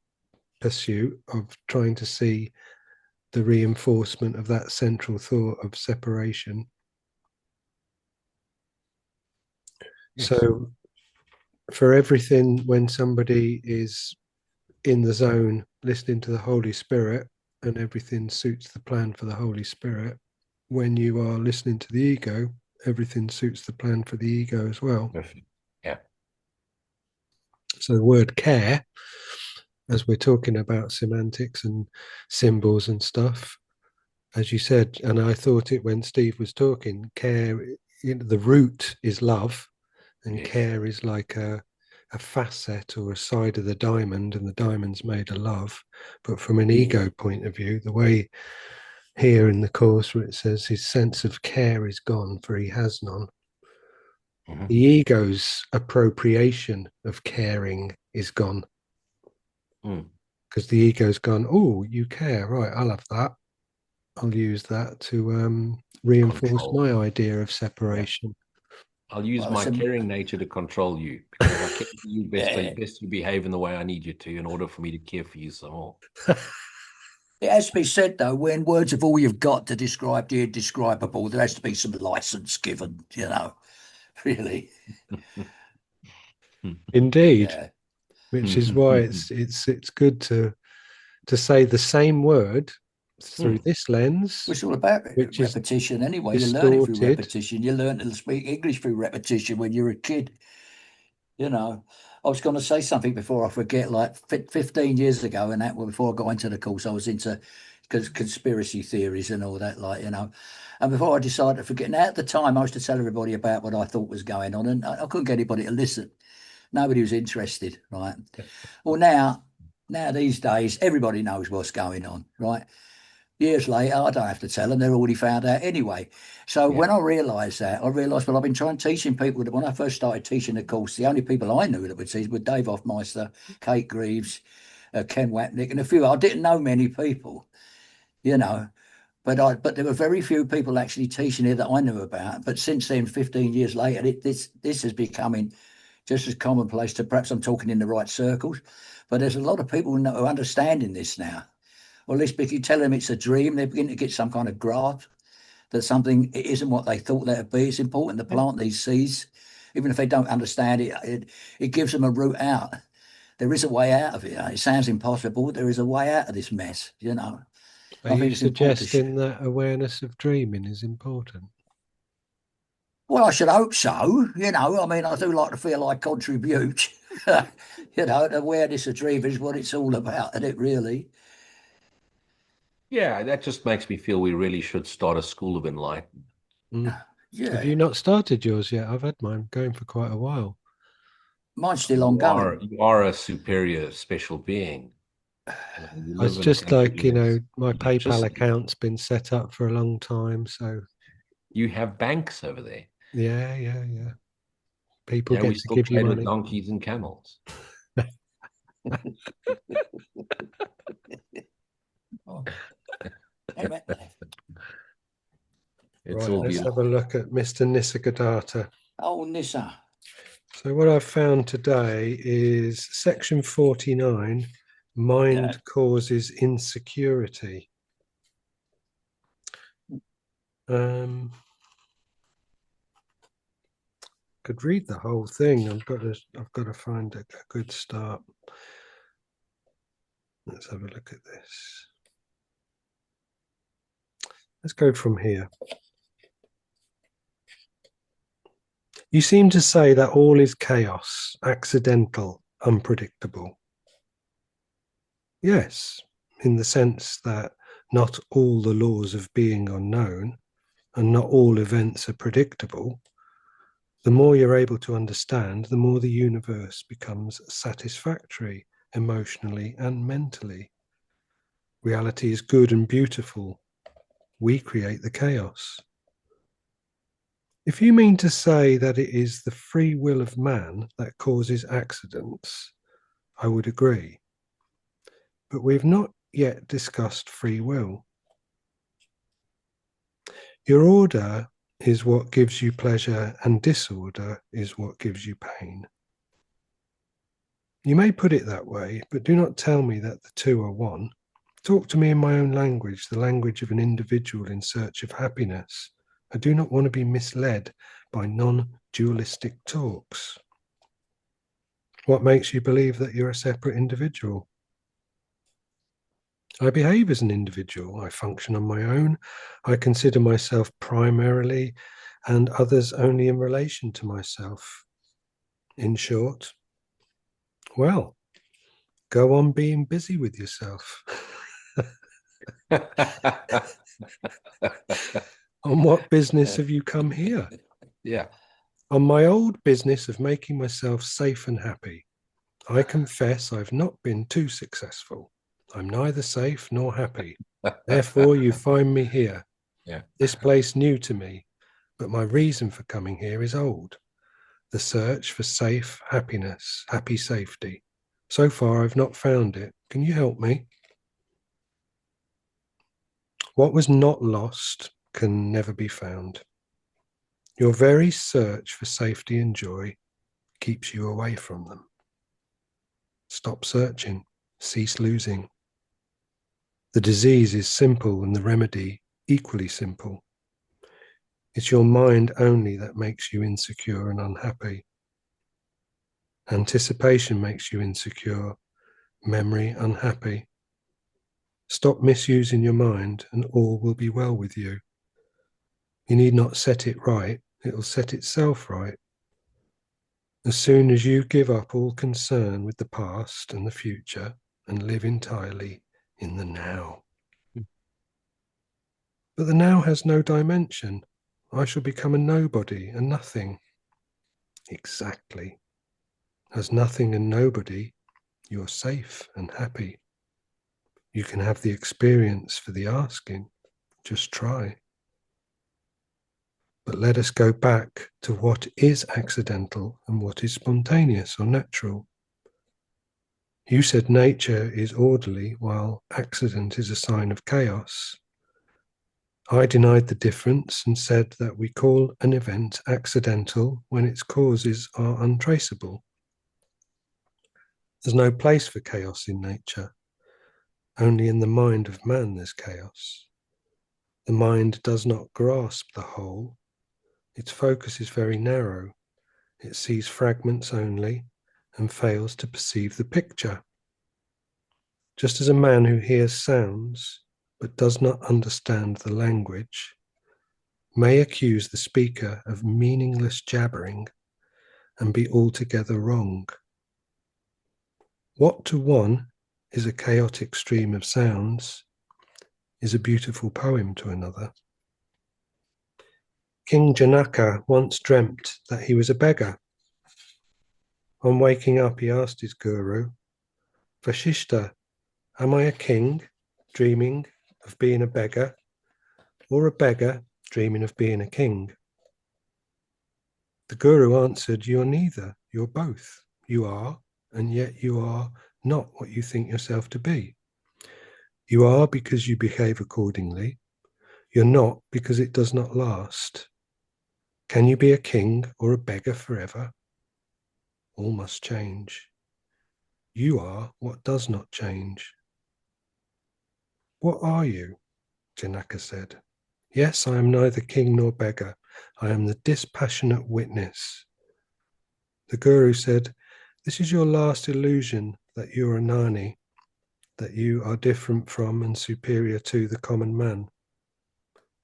pursuit of trying to see the reinforcement of that central thought of separation. Yes. So for everything, when somebody is in the zone listening to the Holy Spirit and everything suits the plan for the Holy Spirit, when you are listening to the ego, everything suits the plan for the ego as well. Perfect. Yeah. So the word care, as we're talking about semantics and symbols and stuff, as you said, and I thought it when Steve was talking, care, the root is love, and Yes. care is like a facet or a side of the diamond, and the diamond's made of love. But from an ego point of view, the way here in the course where it says his sense of care is gone, for he has none. Mhm. The ego's appropriation of caring is gone. Mm. Because the ego's gone, oh, you care, right? I'll have that. I'll use that to reinforce Control. my idea of Yeah. separation. I'll use Well, my caring nature to control you because if I care for you best, yeah. best you behave in the way I need you to in order for me to care for you some more. It has to be said, though, when words of all you've got to describe the indescribable, there has to be some license given, really. Indeed, Yeah. which is why it's good to say the same word through this lens, It's all about which is repetition anyway. You learn it through distorted. repetition. You learn to speak English through repetition when you're a kid. I was going to say something before I forget, like 15 years ago, and that before I got into the course, I was into conspiracy theories and all that, and before I decided to forget, now at the time, I used to tell everybody about what I thought was going on, and I couldn't get anybody to listen. Nobody was interested, right? Well, now these days, everybody knows what's going on, right? Years later, I don't have to tell them; they're already found out anyway. So Yeah. when I realised that, I realised, well, I've been trying teaching people that when I first started teaching the course, the only people I knew that would teach were Dave Hoffmeister, Kate Greaves, Ken Wapnick, and a few. I didn't know many people, you know, but there were very few people actually teaching here that I knew about. But since then, 15 years later, this is becoming just as commonplace. To perhaps I'm talking in the right circles, but there's a lot of people who are understanding this now. Or at least if you tell them it's a dream, they begin to get some kind of grasp that something it isn't what they thought that would be. It's important to plant these seeds, even if they don't understand it. It gives them a route out. There is a way out of it. It sounds impossible, but there is a way out of this mess. Are you suggesting that awareness of dreaming is important? Well, I should hope so. I mean, I do like to feel I contribute. The awareness of dreaming is what it's all about, isn't it, really? Yeah, that just makes me feel we really should start a school of enlightenment. Yeah. Have you not started yours yet? I've had mine going for quite a while. Mine's still ongoing. You are a superior special being. You live It's in a just like, country my that's PayPal electricity. account's been set up for a long time. So, You have banks over there. yeah. People Yeah, we get to still give you trade with money. donkeys and camels. Oh. Anyway. It's Right, all let's have beautiful. a look at Mr. Nisargadatta. Oh, Nissa. So what I've found today is section 49, mind causes insecurity. Could read the whole thing. I've got to find a good start. Let's have a look at this. Let's go from here. You seem to say that all is chaos, accidental, unpredictable. Yes, in the sense that not all the laws of being are known and not all events are predictable. The more you're able to understand, the more the universe becomes satisfactory emotionally and mentally. Reality is good and beautiful. We create the chaos. If you mean to say that it is the free will of man that causes accidents, I would agree. But we've not yet discussed free will. Your order is what gives you pleasure, and disorder is what gives you pain. You may put it that way, but do not tell me that the two are one. Talk to me in my own language, the language of an individual in search of happiness. I do not want to be misled by non-dualistic talks. What makes you believe that you're a separate individual? I behave as an individual. I function on my own. I consider myself primarily and others only in relation to myself. In short, well, go on being busy with yourself. On what business have you come here? Yeah. On my old business of making myself safe and happy. I confess I've not been too successful. I'm neither safe nor happy. Therefore, you find me here. Yeah. This place new to me, but my reason for coming here is old. The search for safe happiness, happy safety. So far, I've not found it. Can you help me? What was not lost can never be found. Your very search for safety and joy keeps you away from them. Stop searching, cease losing. The disease is simple and the remedy equally simple. It's your mind only that makes you insecure and unhappy. Anticipation makes you insecure, memory unhappy. Stop misusing your mind and all will be well with you. You need not set it right, it will set itself right. As soon as you give up all concern with the past and the future and live entirely in the now. But the now has no dimension. I shall become a nobody, a nothing. Exactly. As nothing and nobody, you're safe and happy. You can have the experience for the asking. Just try. But let us go back to what is accidental and what is spontaneous or natural. You said nature is orderly while accident is a sign of chaos. I denied the difference and said that we call an event accidental when its causes are untraceable. There's no place for chaos in nature. Only in the mind of man there's chaos. The mind does not grasp the whole. Its focus is very narrow. It sees fragments only and fails to perceive the picture. Just as a man who hears sounds but does not understand the language may accuse the speaker of meaningless jabbering and be altogether wrong. What to one is a chaotic stream of sounds is a beautiful poem to another. King Janaka once dreamt that he was a beggar. On waking up, he asked his guru, Vashishta, am I a king dreaming of being a beggar, or a beggar dreaming of being a king? The guru answered, you're neither, you're both. You are, and yet you are not what you think yourself to be. You are because you behave accordingly. You're not because it does not last. Can you be a king or a beggar forever? All must change. You are what does not change. What are you? Janaka said. Yes, I am neither king nor beggar. I am the dispassionate witness. The guru said, this is your last illusion that you are a Nani, that you are different from and superior to the common man.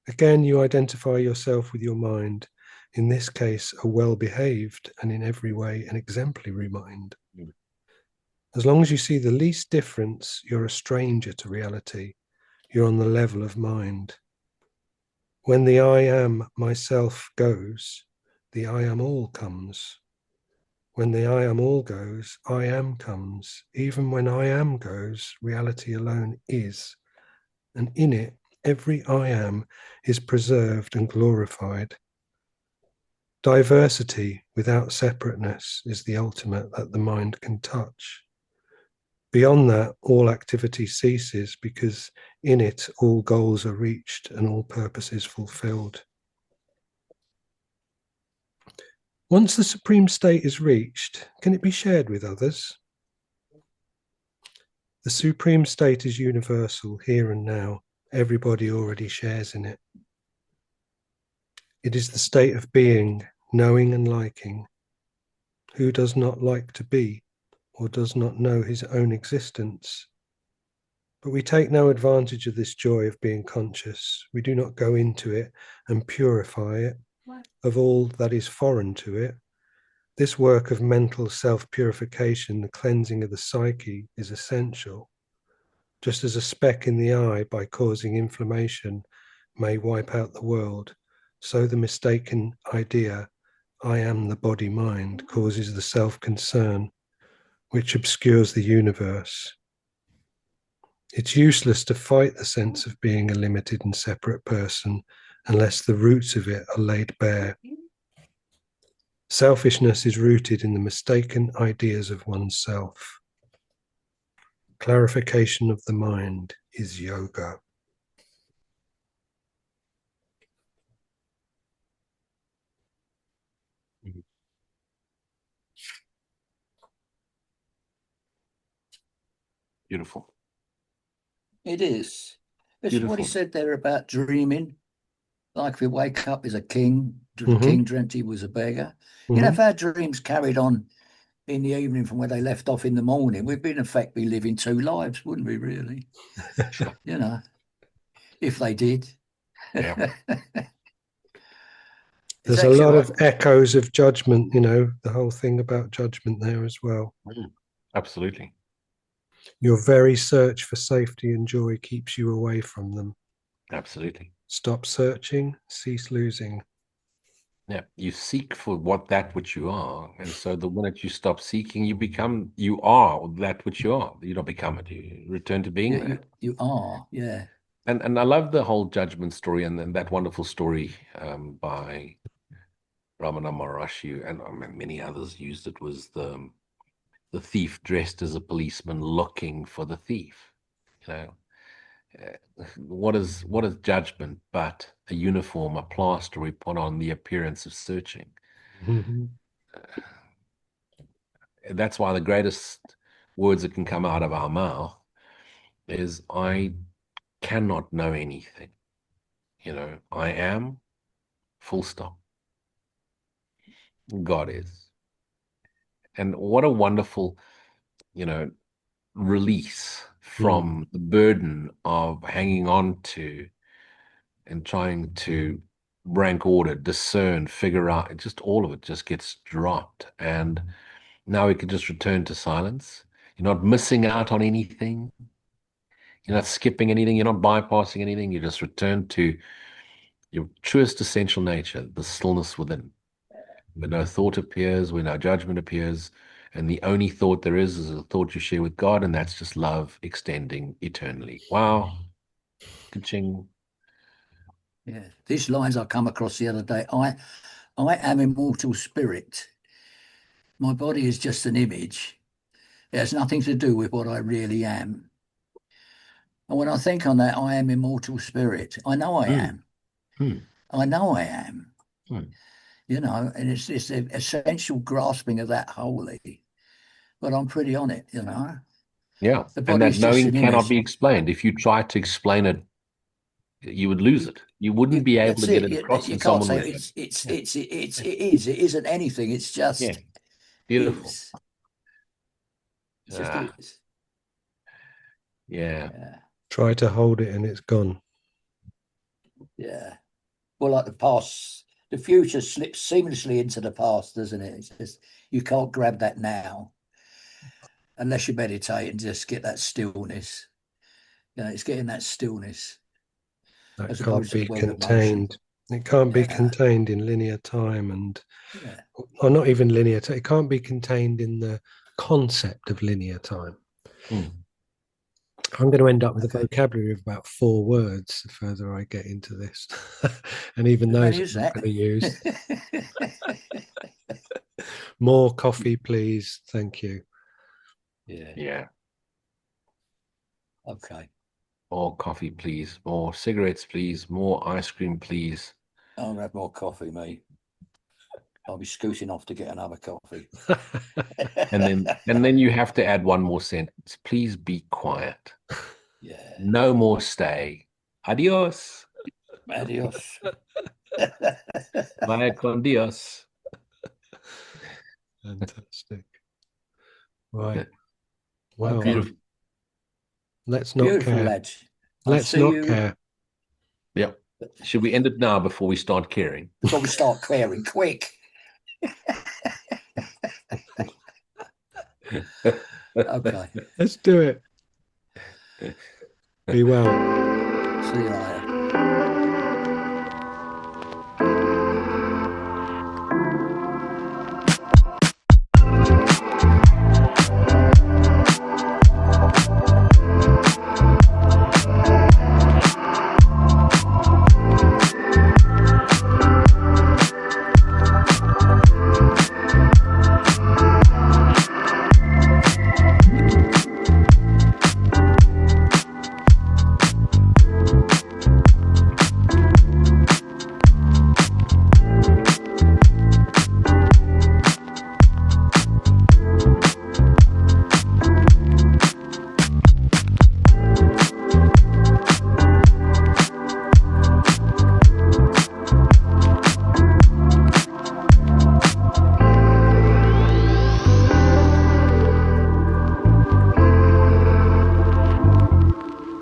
Again, you identify yourself with your mind, in this case, a well-behaved and in every way an exemplary mind. As long as you see the least difference, you're a stranger to reality. You're on the level of mind. When the I am myself goes, the I am all comes. When the I am all goes, I am comes. Even when I am goes, reality alone is. And in it, every I am is preserved and glorified. Diversity without separateness is the ultimate that the mind can touch. Beyond that, all activity ceases because in it all goals are reached and all purposes fulfilled. Once the supreme state is reached, can it be shared with others? The supreme state is universal, here and now. Everybody already shares in it. It is the state of being, knowing and liking. Who does not like to be or does not know his own existence? But we take no advantage of this joy of being conscious. We do not go into it and purify it of all that is foreign to it. This work of mental self-purification, the cleansing of the psyche, is essential. Just as a speck in the eye, by causing inflammation, may wipe out the world, so the mistaken idea, I am the body-mind, causes the self-concern, which obscures the universe. It's useless to fight the sense of being a limited and separate person unless the roots of it are laid bare. Selfishness is rooted in the mistaken ideas of oneself. Clarification of the mind is yoga. Beautiful. It is. It's what he Beautiful. said there about dreaming. Like if we wake up as a king, the king dreamt he was a beggar. You know, if our dreams carried on in the evening from where they left off in the morning, we'd be in effect be living two lives, wouldn't we, really? Sure. You know, if they did. Yeah. There's a lot of echoes of judgment, you know, the whole thing about judgment there as well. Absolutely. Your very search for safety and joy keeps you away from them. Absolutely. Stop searching, cease losing. Yeah, you seek for that which you are, and so the minute you stop seeking, you are that which you are. You don't become it. You return to being that. You are, yeah. And I love the whole judgment story and that wonderful story by Ramana Maharshi, and many others used it, was the thief dressed as a policeman looking for the thief. You know, what is judgment but a uniform, a plaster we put on the appearance of searching? That's why the greatest words that can come out of our mouth is, I cannot know anything. You know, I am, full stop. God is. And what a wonderful, you know, release from the burden of hanging on to and trying to rank order, discern, figure out. Just all of it just gets dropped. And now we can just return to silence. You're not missing out on anything. You're not skipping anything. You're not bypassing anything. You just return to your truest essential nature, the stillness within. Where no thought appears, where no judgment appears. And the only thought there is a thought you share with God, and that's just love extending eternally. Wow. Ka-ching. Yeah. These lines I come across the other day. I am immortal spirit. My body is just an image. It has nothing to do with what I really am. And when I think on that, I am immortal spirit. I know I am. I know I am. You know, and it's an essential grasping of that wholly. But I'm pretty on it, you know. Yeah. And that knowing cannot be explained. If you try to explain it, you would lose it. You wouldn't be able to get it across. You can't say it isn't anything. It's just beautiful. Is. It just is. Yeah. Try to hold it and it's gone. Yeah. Well, like the past, the future slips seamlessly into the past, doesn't it? It's just, you can't grab that now unless you meditate and just get that stillness. You know, it's getting that stillness. That can't be contained. It can't be contained in linear time or not even linear time. It can't be contained in the concept of linear time. I'm going to end up with a vocabulary of about 4 words the further I get into this. And even those I'm not going to use. More coffee, please. Thank you. Yeah. Okay. More coffee, please. More cigarettes, please. More ice cream, please. I'll have more coffee, mate. I'll be scooting off to get another coffee. and then you have to add one more sentence. Please be quiet. Yeah. No more stay. Adios. Adios. Vaya con Dios. Fantastic. Right. Well, okay. Beautiful. Let's not Beautiful, care. lads. Let's not care. Yep. Should we end it now before we start caring? Before we start caring, quick. Okay. Let's do it. Be well. See you later.